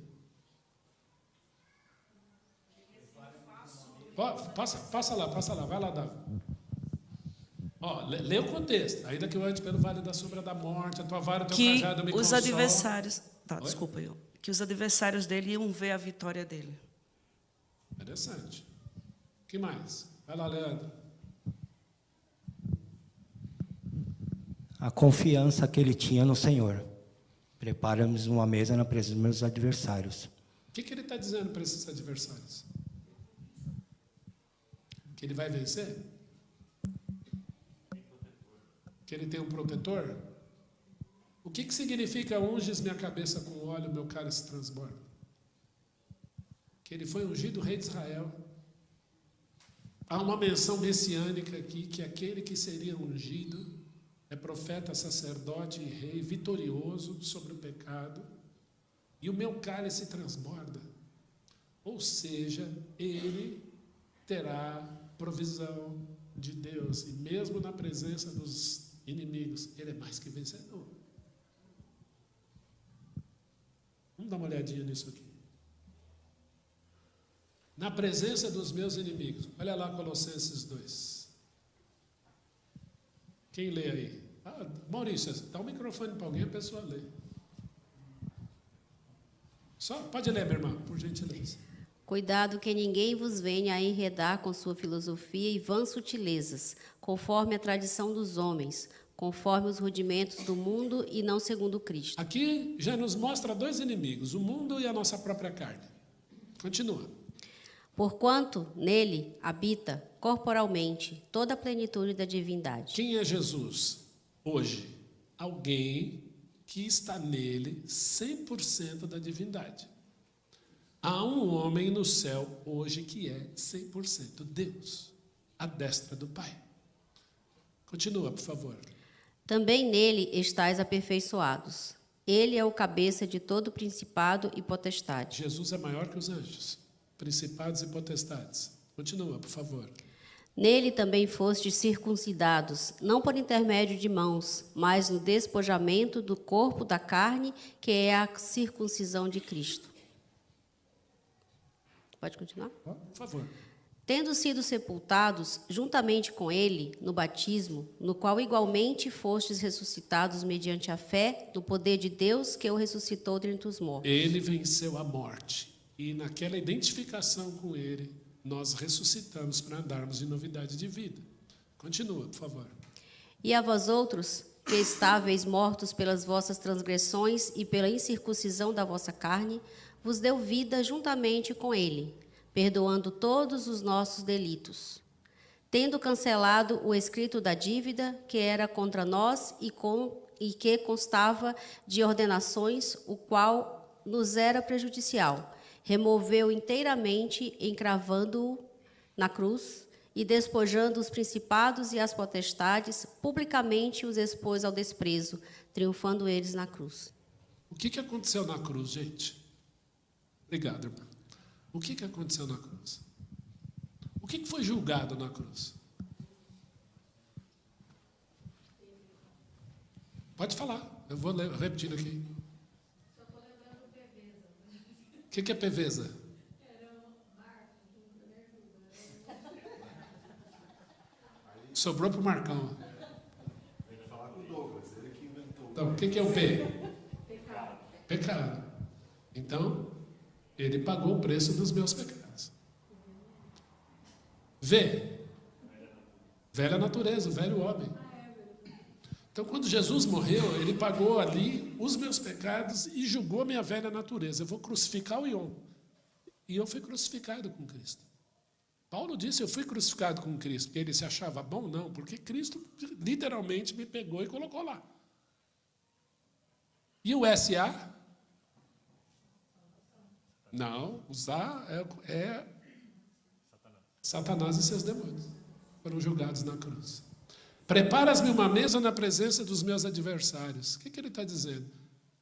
Passa lá, vai lá, Davi. Ó, lê o contexto. Ainda que eu ande pelo vale da sombra da morte, a tua vara e o teu cajado me os consolam. adversários... Tá, desculpa, que os adversários dele iam ver a vitória dele. Interessante. O que mais? Vai lá, Leandro. A confiança que ele tinha no Senhor. Prepara-nos uma mesa na presença dos meus adversários. O que ele está dizendo para esses adversários? Que ele vai vencer? Que ele tem um protetor? O que significa unges minha cabeça com óleo, meu cálice transborda? Que ele foi ungido rei de Israel. Há uma menção messiânica aqui, que aquele que seria ungido é profeta, sacerdote e rei, vitorioso sobre o pecado, e o meu cálice transborda. Ou seja, ele terá provisão de Deus, e mesmo na presença dos inimigos, ele é mais que vencedor. Vamos dar uma olhadinha nisso aqui. Na presença dos meus inimigos. Olha lá Colossenses 2. Quem lê aí? Maurício, dá o microfone para alguém, a pessoa lê. Só, pode ler, minha irmã, por gentileza. Cuidado que ninguém vos venha a enredar com sua filosofia e vãs sutilezas, conforme a tradição dos homens, conforme os rudimentos do mundo e não segundo Cristo. Aqui já nos mostra dois inimigos, o mundo e a nossa própria carne. Continua. Porquanto nele habita corporalmente toda a plenitude da divindade. Quem é Jesus hoje? Alguém que está nele 100% da divindade. Há um homem no céu hoje que é 100% Deus, à destra do Pai. Continua, por favor. Também nele estáis aperfeiçoados. Ele é o cabeça de todo principado e potestade. Jesus é maior que os anjos, principados e potestades. Continua, por favor. Nele também fostes circuncidados, não por intermédio de mãos, mas no despojamento do corpo da carne, que é a circuncisão de Cristo. Pode continuar? Por favor. Tendo sido sepultados juntamente com ele no batismo, no qual igualmente fostes ressuscitados mediante a fé no poder de Deus que o ressuscitou dentre os mortos. Ele venceu a morte. E naquela identificação com ele, nós ressuscitamos para andarmos em novidade de vida. Continua, por favor. E a vós outros, que estáveis mortos pelas vossas transgressões e pela incircuncisão da vossa carne, vos deu vida juntamente com ele, perdoando todos os nossos delitos, tendo cancelado o escrito da dívida que era contra nós e que constava de ordenações, o qual nos era prejudicial, removeu inteiramente, encravando-o na cruz, e despojando os principados e as potestades, publicamente os expôs ao desprezo, triunfando eles na cruz. O que aconteceu na cruz, gente? Obrigado, irmão. O que aconteceu na cruz? O que foi julgado na cruz? Pode falar, eu vou repetindo aqui. O que é peveza? Sobrou para o Marcão. Então, o que é o P? Pecado. Então, ele pagou o preço dos meus pecados. V. Velha natureza, o velho homem. Então, quando Jesus morreu, ele pagou ali os meus pecados e julgou a minha velha natureza. Eu vou crucificar o Ion. E eu fui crucificado com Cristo. Paulo disse, eu fui crucificado com Cristo, porque ele se achava bom? Não, porque Cristo literalmente me pegou e colocou lá. E o SA? Não, o SA é Satanás e seus demônios. Foram julgados na cruz. Preparas-me uma mesa na presença dos meus adversários. O que ele está dizendo?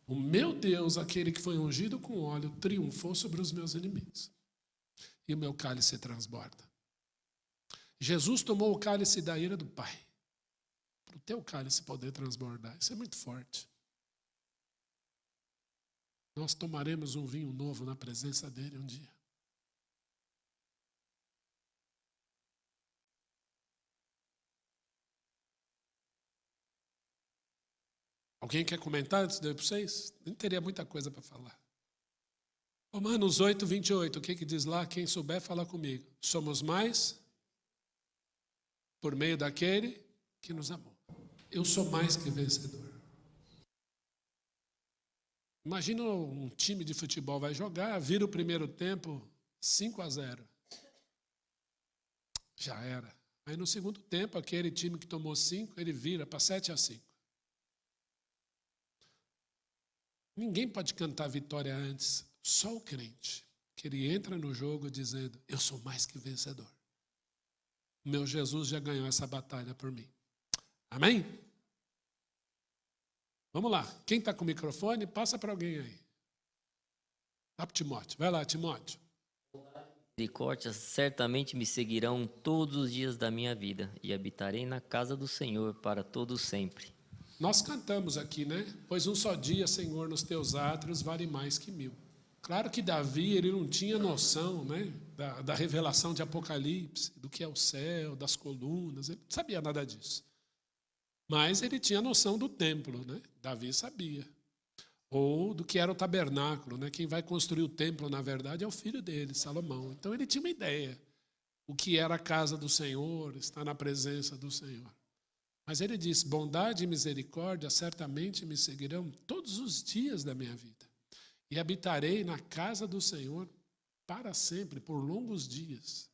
O meu Deus, aquele que foi ungido com óleo, triunfou sobre os meus inimigos. E o meu cálice transborda. Jesus tomou o cálice da ira do Pai, para o teu cálice poder transbordar. Isso é muito forte. Nós tomaremos um vinho novo na presença dele um dia. Alguém quer comentar antes de eu ir para vocês? Nem teria muita coisa para falar. Romanos 8, 28, o que diz lá? Quem souber, fala comigo. Somos mais por meio daquele que nos amou. Eu sou mais que vencedor. Imagina um time de futebol vai jogar, vira o primeiro tempo 5-0. Já era. Aí no segundo tempo, aquele time que tomou 5, ele vira para 7-5. Ninguém pode cantar vitória antes. Só o crente, que ele entra no jogo dizendo, eu sou mais que vencedor. Meu Jesus já ganhou essa batalha por mim. Amém? Vamos lá. Quem está com o microfone, passa para alguém aí. Dá para Timóteo. Vai lá, Timóteo. Misericórdia certamente me seguirão todos os dias da minha vida e habitarei na casa do Senhor para todo sempre. Nós cantamos aqui, né? Pois um só dia, Senhor, nos teus átrios vale mais que 1000. Claro que Davi, ele não tinha noção, né, da revelação de Apocalipse, do que é o céu, das colunas, ele não sabia nada disso. Mas ele tinha noção do templo, né? Davi sabia. Ou do que era o tabernáculo, né? Quem vai construir o templo, na verdade, é o filho dele, Salomão. Então ele tinha uma ideia. O que era a casa do Senhor, estar na presença do Senhor. Mas ele diz, bondade e misericórdia certamente me seguirão todos os dias da minha vida. E habitarei na casa do Senhor para sempre, por longos dias.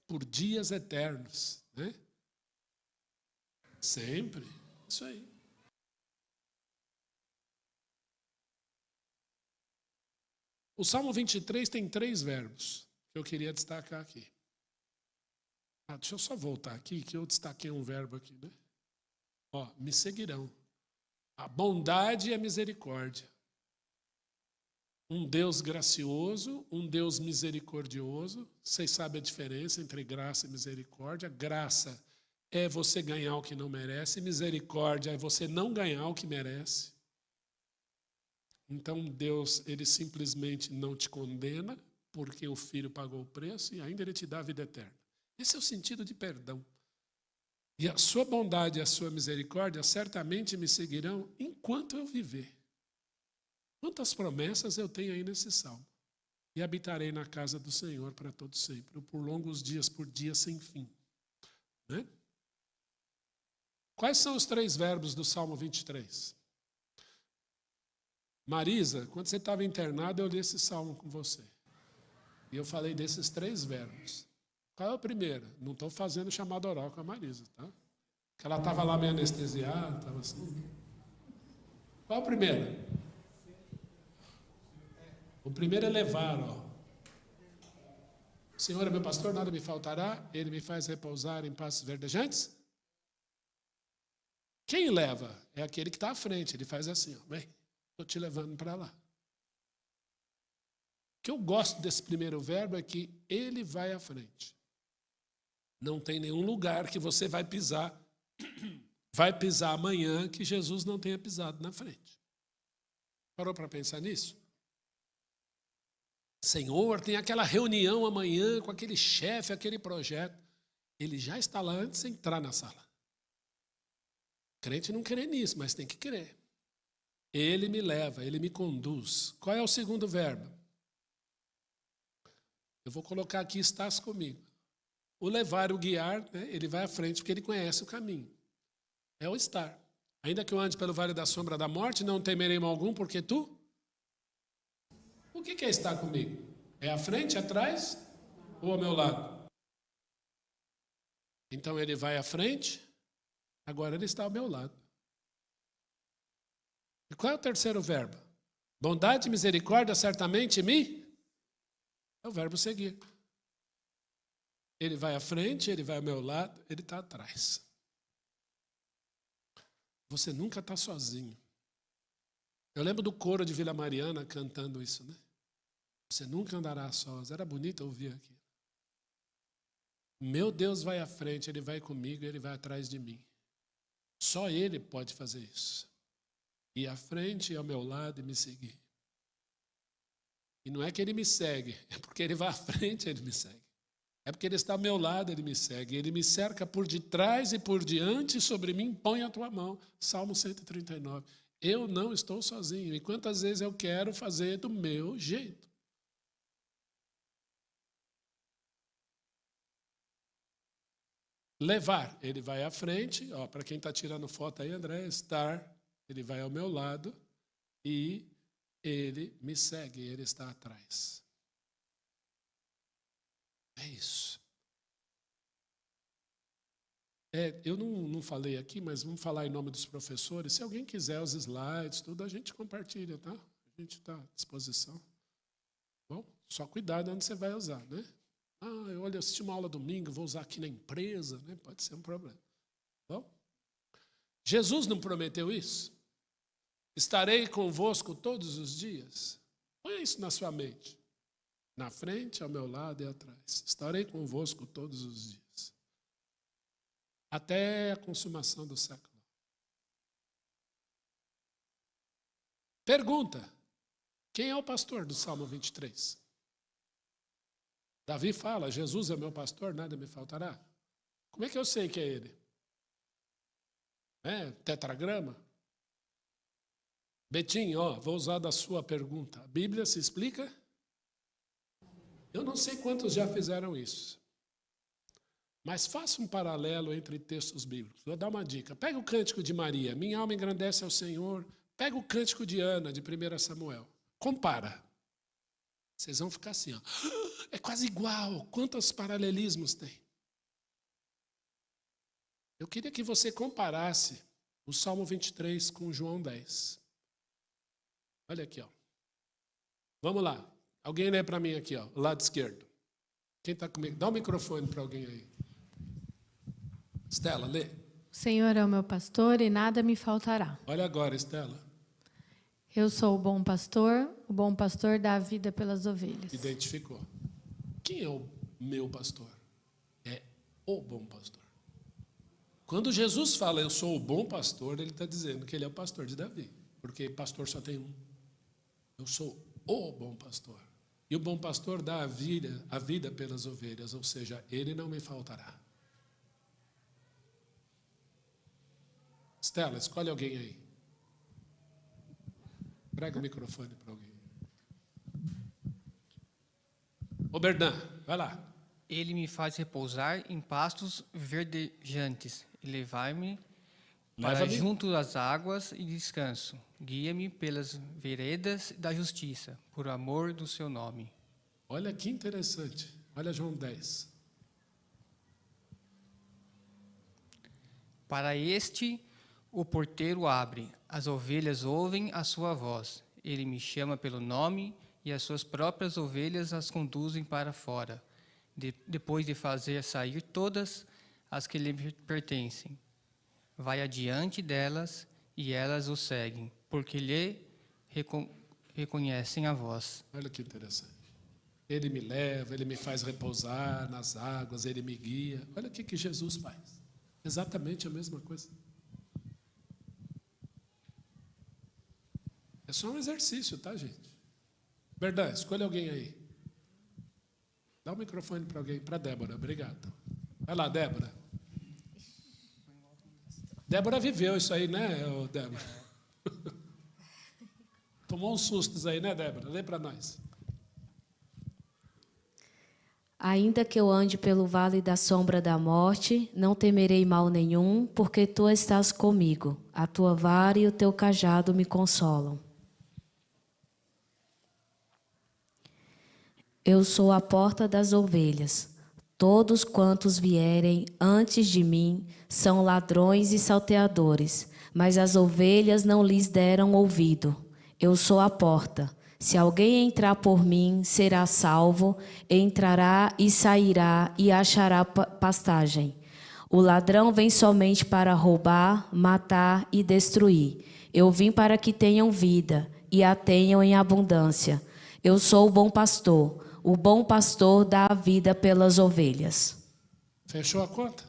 Por dias eternos, né? Sempre. Isso aí. O Salmo 23 tem 3 verbos que eu queria destacar aqui. Deixa eu só voltar aqui, que eu destaquei um verbo aqui, né? Me seguirão. A bondade e a misericórdia. Um Deus gracioso, um Deus misericordioso. Vocês sabem a diferença entre graça e misericórdia. Graça é você ganhar o que não merece. Misericórdia é você não ganhar o que merece. Então Deus, ele simplesmente não te condena, porque o Filho pagou o preço e ainda Ele te dá a vida eterna. Esse é o sentido de perdão. E a sua bondade e a sua misericórdia certamente me seguirão enquanto eu viver. Quantas promessas eu tenho aí nesse salmo. E habitarei na casa do Senhor para todo sempre, ou por longos dias, por dias sem fim. Né? Quais são os 3 verbos do Salmo 23? Marisa, quando você estava internada, eu li esse salmo com você. E eu falei desses 3 verbos. Qual é o primeiro? Não estou fazendo chamada oral com a Marisa, tá? Porque ela estava lá meio anestesiada, estava assim. Qual é o primeiro? O primeiro é levar, ó. O Senhor é meu pastor, nada me faltará, Ele me faz repousar em pastos verdejantes. Quem leva? É aquele que está à frente, ele faz assim, ó, vem, estou te levando para lá. O que eu gosto desse primeiro verbo é que ele vai à frente. Não tem nenhum lugar que você vai pisar amanhã que Jesus não tenha pisado na frente. Parou para pensar nisso? Senhor, tem aquela reunião amanhã com aquele chefe, aquele projeto. Ele já está lá antes de entrar na sala. Crente não crê nisso, mas tem que crer. Ele me leva, ele me conduz. Qual é o segundo verbo? Eu vou colocar aqui, estás comigo. O levar, o guiar, né, ele vai à frente porque ele conhece o caminho. É o estar. Ainda que eu ande pelo vale da sombra da morte, não temerei mal algum, porque tu... O que é estar comigo? É à frente, atrás ou ao meu lado? Então ele vai à frente, agora ele está ao meu lado. E qual é o terceiro verbo? Bondade e misericórdia certamente me... É o verbo seguir. Ele vai à frente, ele vai ao meu lado, ele está atrás. Você nunca está sozinho. Eu lembro do coro de Vila Mariana cantando isso, né? Você nunca andará sós. Era bonito ouvir aqui. Meu Deus vai à frente, Ele vai comigo, Ele vai atrás de mim. Só Ele pode fazer isso. Ir à frente, ao meu lado e me seguir. E não é que Ele me segue, é porque Ele vai à frente, Ele me segue. É porque Ele está ao meu lado, Ele me segue. Ele me cerca por detrás e por diante, sobre mim põe a tua mão. Salmo 139. Eu não estou sozinho. E quantas vezes eu quero fazer do meu jeito? Levar, ele vai à frente, para quem está tirando foto aí, André, estar, ele vai ao meu lado e ele me segue, ele está atrás. É isso. Eu não falei aqui, mas vamos falar em nome dos professores. Se alguém quiser os slides, tudo, a gente compartilha, tá? A gente está à disposição. Bom, só cuidado onde você vai usar, né? Eu assisti uma aula domingo, vou usar aqui na empresa, né? Pode ser um problema. Bom, Jesus não prometeu isso? Estarei convosco todos os dias. Põe isso na sua mente. Na frente, ao meu lado e atrás. Estarei convosco todos os dias. Até a consumação do século. Pergunta: quem é o pastor do Salmo 23? Davi fala, Jesus é meu pastor, nada me faltará. Como é que eu sei que é ele? Tetragrama? Betinho, vou usar da sua pergunta. A Bíblia se explica? Eu não sei quantos já fizeram isso. Mas faça um paralelo entre textos bíblicos. Vou dar uma dica. Pega o cântico de Maria, minha alma engrandece ao Senhor. Pega o cântico de Ana, de 1 Samuel. Compara. Vocês vão ficar assim, ó. É quase igual. Quantos paralelismos tem? Eu queria que você comparasse o Salmo 23 com João 10. Olha aqui, ó. Vamos lá. Alguém lê para mim aqui, ó, o lado esquerdo. Quem está comigo? Dá o microfone para alguém aí. Estela, lê. O Senhor é o meu pastor e nada me faltará. Olha agora, Estela. Eu sou o bom pastor dá a vida pelas ovelhas. Identificou. Quem é o meu pastor? É o bom pastor. Quando Jesus fala, eu sou o bom pastor, ele está dizendo que ele é o pastor de Davi. Porque pastor só tem um. Eu sou o bom pastor. E o bom pastor dá a vida pelas ovelhas, ou seja, ele não me faltará. Estela, escolhe alguém aí. Prega o microfone para alguém. Ô Berdan, vai lá. Ele me faz repousar em pastos verdejantes e levar-me para junto das águas e descanso. Guia-me pelas veredas da justiça, por amor do seu nome. Olha que interessante. Olha João 10. Para este, o porteiro abre, as ovelhas ouvem a sua voz. Ele me chama pelo nome e as suas próprias ovelhas as conduzem para fora, depois de fazer sair todas as que lhe pertencem. Vai adiante delas e elas o seguem, porque lhe reconhecem a voz. Olha que interessante. Ele me leva, ele me faz repousar nas águas, ele me guia. Olha o que Jesus faz. Exatamente a mesma coisa. É só um exercício, tá, gente? Verdade, escolha alguém aí. Dá o microfone para alguém, para Débora, obrigado. Vai lá, Débora. Débora viveu isso aí, né, Débora? Tomou uns sustos aí, né, Débora? Lê para nós. Ainda que eu ande pelo vale da sombra da morte, não temerei mal nenhum, porque tu estás comigo. A tua vara e o teu cajado me consolam. Eu sou a porta das ovelhas. Todos quantos vierem antes de mim são ladrões e salteadores, mas as ovelhas não lhes deram ouvido. Eu sou a porta. Se alguém entrar por mim, será salvo, entrará e sairá e achará pastagem. O ladrão vem somente para roubar, matar e destruir. Eu vim para que tenham vida e a tenham em abundância. Eu sou o bom pastor. O bom pastor dá a vida pelas ovelhas. Fechou a conta?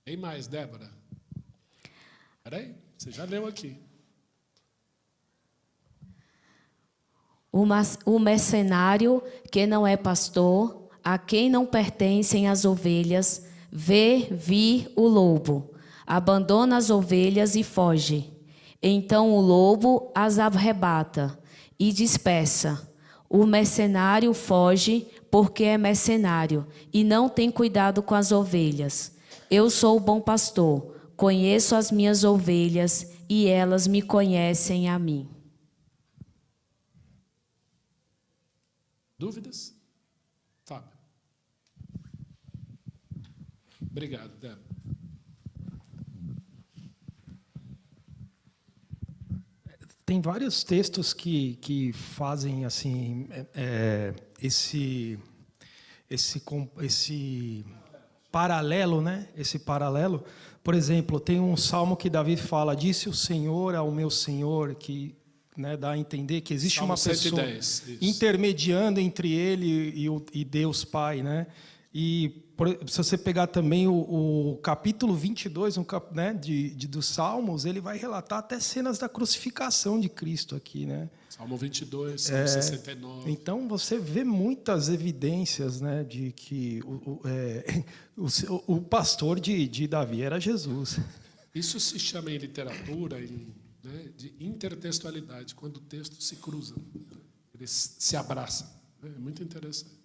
Tem mais, Débora? Espera aí, você já leu aqui. O mercenário que não é pastor, a quem não pertencem as ovelhas, vê vir o lobo. Abandona as ovelhas e foge. Então o lobo as arrebata e dispersa. O mercenário foge porque é mercenário e não tem cuidado com as ovelhas. Eu sou o bom pastor, conheço as minhas ovelhas e elas me conhecem a mim. Dúvidas? Fábio. Obrigado, Débora. Tem vários textos que fazem assim esse paralelo, né? Esse paralelo. Por exemplo, tem um salmo que Davi fala: disse o Senhor ao meu Senhor, que, né, dá a entender que existe Salmo uma pessoa 110, isso. intermediando entre ele e Deus Pai, né? E se você pegar também o capítulo 22, né, dos Salmos, ele vai relatar até cenas da crucificação de Cristo aqui, né? Salmo 22, Salmo 69. Então você vê muitas evidências, né, de que o pastor de Davi era Jesus. Isso se chama em literatura de intertextualidade, quando o texto se cruza, eles se abraçam. É muito interessante.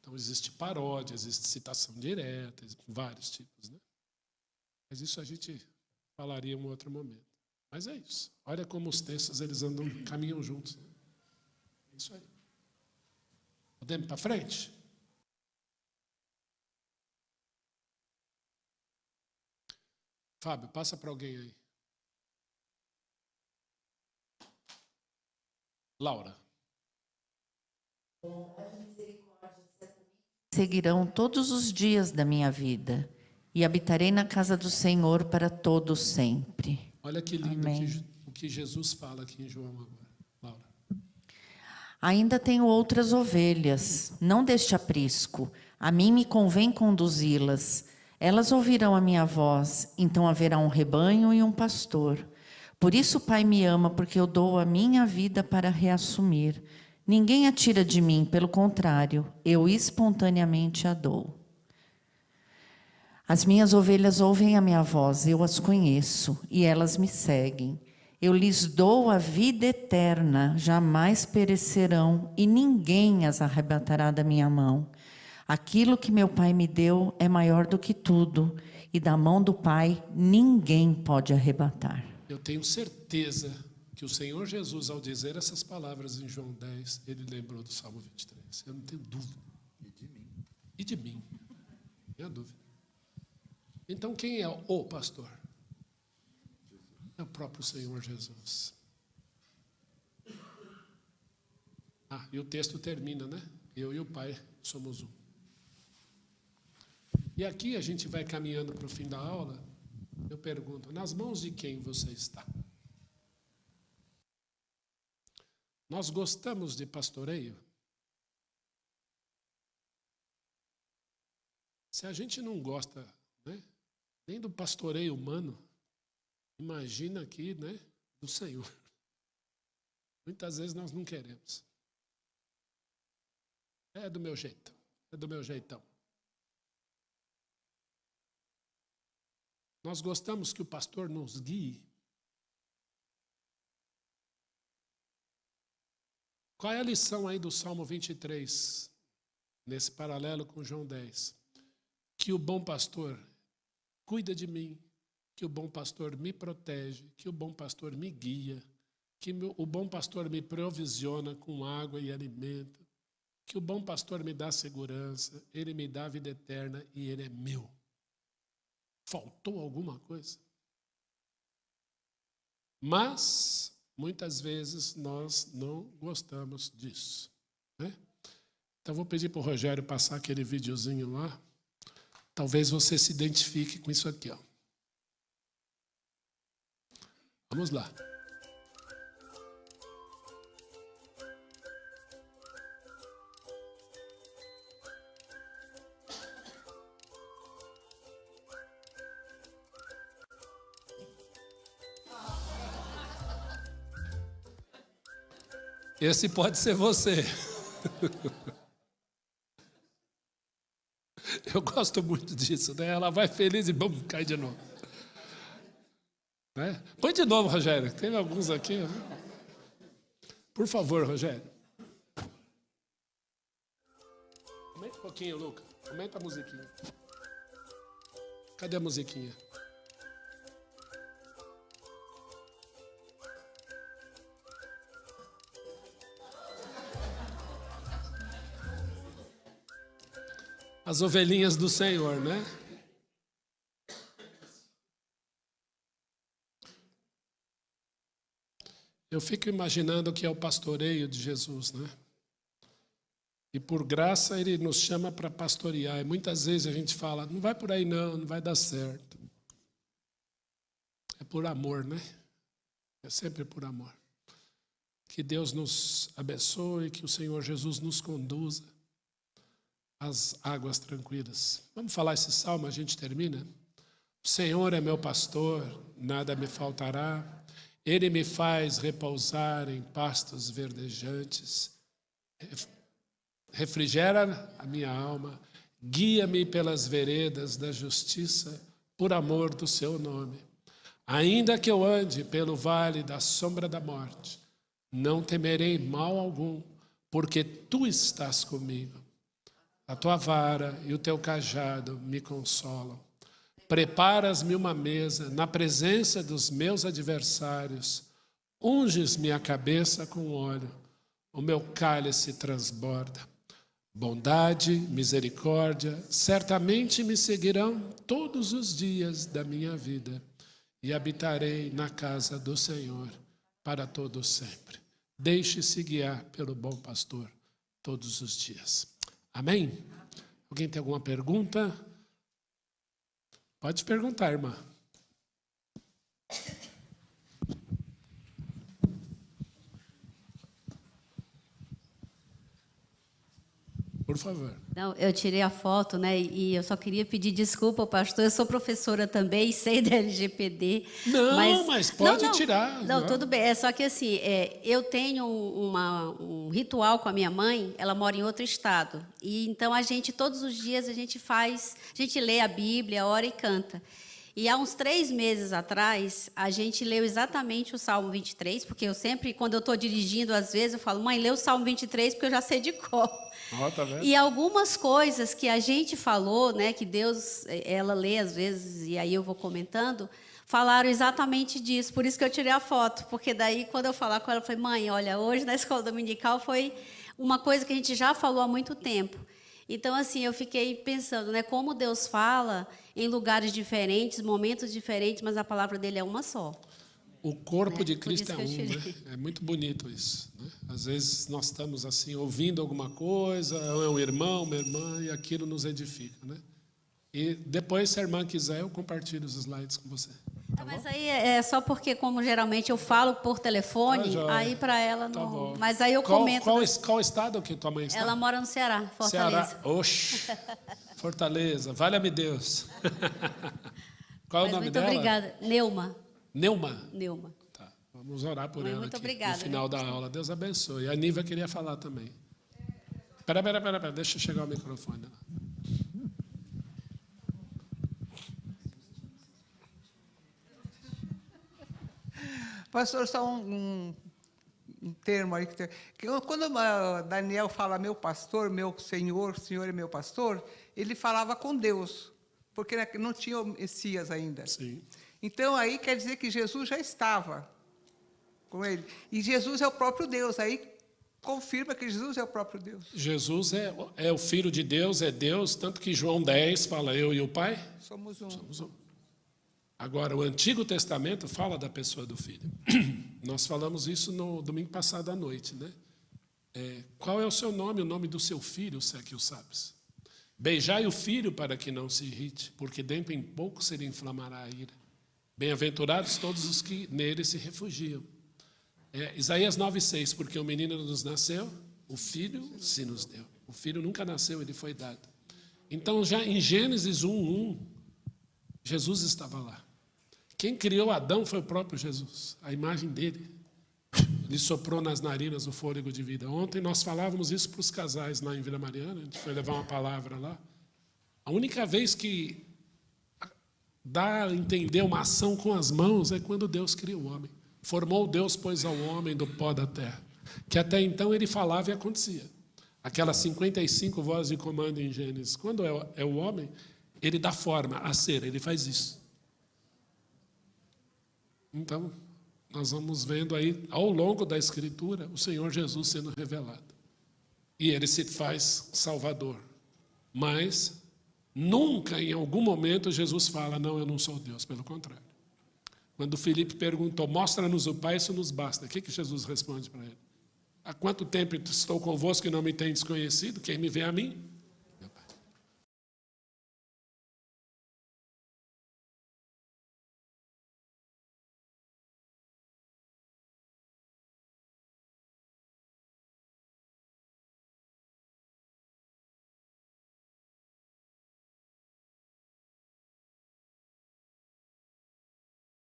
Então, existe paródia, existe citação direta, vários tipos, né? Mas isso a gente falaria em um outro momento. Mas é isso. Olha como os textos eles caminham juntos. Né? É isso aí. Podemos ir para frente? Fábio, passa para alguém aí. Laura. Seguirão todos os dias da minha vida, e habitarei na casa do Senhor para todo sempre. Olha que lindo o que Jesus fala aqui em João agora. Laura. Ainda tenho outras ovelhas, não deste aprisco. A mim me convém conduzi-las. Elas ouvirão a minha voz, então haverá um rebanho e um pastor. Por isso o Pai me ama, porque eu dou a minha vida para reassumir. Ninguém a tira de mim, pelo contrário, eu espontaneamente a dou. As minhas ovelhas ouvem a minha voz, eu as conheço, e elas me seguem. Eu lhes dou a vida eterna, jamais perecerão, e ninguém as arrebatará da minha mão. Aquilo que meu Pai me deu é maior do que tudo, e da mão do Pai ninguém pode arrebatar. Eu tenho certeza que o Senhor Jesus, ao dizer essas palavras em João 10, ele lembrou do Salmo 23. Eu não tenho dúvida. E de mim. E de mim. Não tenho dúvida. Então, quem é o pastor? É o próprio Senhor Jesus. E o texto termina, né? Eu e o Pai somos um. E aqui a gente vai caminhando para o fim da aula. Eu pergunto, nas mãos de quem você está? Nós gostamos de pastoreio? Se a gente não gosta, né, nem do pastoreio humano, imagina aqui, né, do Senhor. Muitas vezes nós não queremos. É do meu jeito, é do meu jeitão. Nós gostamos que o pastor nos guie. Qual é a lição aí do Salmo 23, nesse paralelo com João 10? Que o bom pastor cuida de mim, que o bom pastor me protege, que o bom pastor me guia, que o bom pastor me provisiona com água e alimento, que o bom pastor me dá segurança, ele me dá vida eterna e ele é meu. Faltou alguma coisa? Mas, muitas vezes, nós não gostamos disso, né? Então, vou pedir para o Rogério passar aquele videozinho lá. Talvez você se identifique com isso aqui, ó. Vamos lá. Esse pode ser você. Eu gosto muito disso, né? Ela vai feliz e bum, cai de novo. Né? Põe de novo, Rogério. Tem alguns aqui. Né? Por favor, Rogério. Aumenta um pouquinho, Luca. Aumenta a musiquinha. Cadê a musiquinha? As ovelhinhas do Senhor, né? Eu fico imaginando que é o pastoreio de Jesus, né? E por graça ele nos chama para pastorear. E muitas vezes a gente fala, não vai por aí não, não vai dar certo. É por amor, né? É sempre por amor. Que Deus nos abençoe, que o Senhor Jesus nos conduza às águas tranquilas. Vamos falar esse salmo, a gente termina? O Senhor é meu pastor, nada me faltará. Ele me faz repousar em pastos verdejantes. Refrigera a minha alma. Guia-me pelas veredas da justiça, por amor do seu nome. Ainda que eu ande pelo vale da sombra da morte, não temerei mal algum, porque tu estás comigo. A tua vara e o teu cajado me consolam. Preparas-me uma mesa na presença dos meus adversários. Unges minha cabeça com óleo. O meu cálice transborda. Bondade, misericórdia, certamente me seguirão todos os dias da minha vida. E habitarei na casa do Senhor para todo sempre. Deixe-se guiar pelo bom pastor todos os dias. Amém? Alguém tem alguma pergunta? Pode perguntar, irmã. Por por favor. Não, eu tirei a foto, né? E eu só queria pedir desculpa ao pastor. Eu sou professora também, sei da LGPD. Não, mas pode tirar. Não, tudo bem. É só que assim, eu tenho um ritual com a minha mãe. Ela mora em outro estado. E então todos os dias a gente lê a Bíblia, ora e canta. E há uns 3 meses atrás, a gente leu exatamente o Salmo 23, porque eu sempre, quando eu estou dirigindo, às vezes, eu falo, mãe, lê o Salmo 23, porque eu já sei de cor. Tá vendo? E algumas coisas que a gente falou, né, que Deus, ela lê às vezes, e aí eu vou comentando, falaram exatamente disso. Por isso que eu tirei a foto, porque daí, quando eu falar com ela, eu falei, mãe, olha, hoje na escola dominical foi uma coisa que a gente já falou há muito tempo. Então, assim, eu fiquei pensando, né, como Deus fala em lugares diferentes, momentos diferentes, mas a palavra dele é uma só. O corpo de Cristo é por um, isso que eu né? tirei. É muito bonito isso, né? Às vezes nós estamos assim, ouvindo alguma coisa, é um irmão, uma irmã, e aquilo nos edifica, né? E depois, se a irmã quiser, eu compartilho os slides com você. Mas aí é só porque, como geralmente eu falo por telefone, aí para ela não... bom. Mas aí eu comento... Qual estado que tua mãe está? Ela mora no Ceará, Fortaleza. Ceará. Oxe, Fortaleza, valha-me Deus. Qual é o nome muito dela? Obrigada. Neuma. Neuma? Tá, vamos orar por ela muito aqui, obrigada, no final da aula. Deus abençoe. A Nívia queria falar também. Pera, deixa eu chegar o microfone. Pastor, só um termo aí. Quando Daniel fala meu pastor, meu senhor, o senhor é meu pastor, ele falava com Deus, porque não tinha o Messias ainda. Sim. Então, aí quer dizer que Jesus já estava com ele. E Jesus é o próprio Deus. Aí confirma que Jesus é o próprio Deus. Jesus é o Filho de Deus, é Deus, tanto que João 10 fala eu e o Pai. Somos um. Agora, o Antigo Testamento fala da pessoa do Filho. Nós falamos isso no domingo passado à noite, né? Qual é o seu nome, o nome do seu filho, se é que o sabes? Beijai o filho para que não se irrite, porque dentro em pouco se lhe inflamará a ira. Bem-aventurados todos os que nele se refugiam. Isaías 9,6, porque o menino nos nasceu, o filho se nos deu. O filho nunca nasceu, ele foi dado. Então, já em Gênesis 1:1, Jesus estava lá. Quem criou Adão foi o próprio Jesus, a imagem dele. Ele soprou nas narinas o fôlego de vida. Ontem nós falávamos isso para os casais lá em Vila Mariana, a gente foi levar uma palavra lá. A única vez que dá a entender uma ação com as mãos é quando Deus cria o homem. Formou Deus, pois, ao homem do pó da terra. Que até então ele falava e acontecia. Aquelas 55 vozes de comando em Gênesis. Quando é o homem, ele dá forma a ser, ele faz isso. Então, nós vamos vendo aí, ao longo da Escritura, o Senhor Jesus sendo revelado. E ele se faz Salvador. Mas, nunca, em algum momento, Jesus fala, não, eu não sou Deus, pelo contrário. Quando Filipe perguntou, mostra-nos o Pai, isso nos basta. O que Jesus responde para ele? Há quanto tempo estou convosco e não me tendes conhecido? Quem me vê a mim,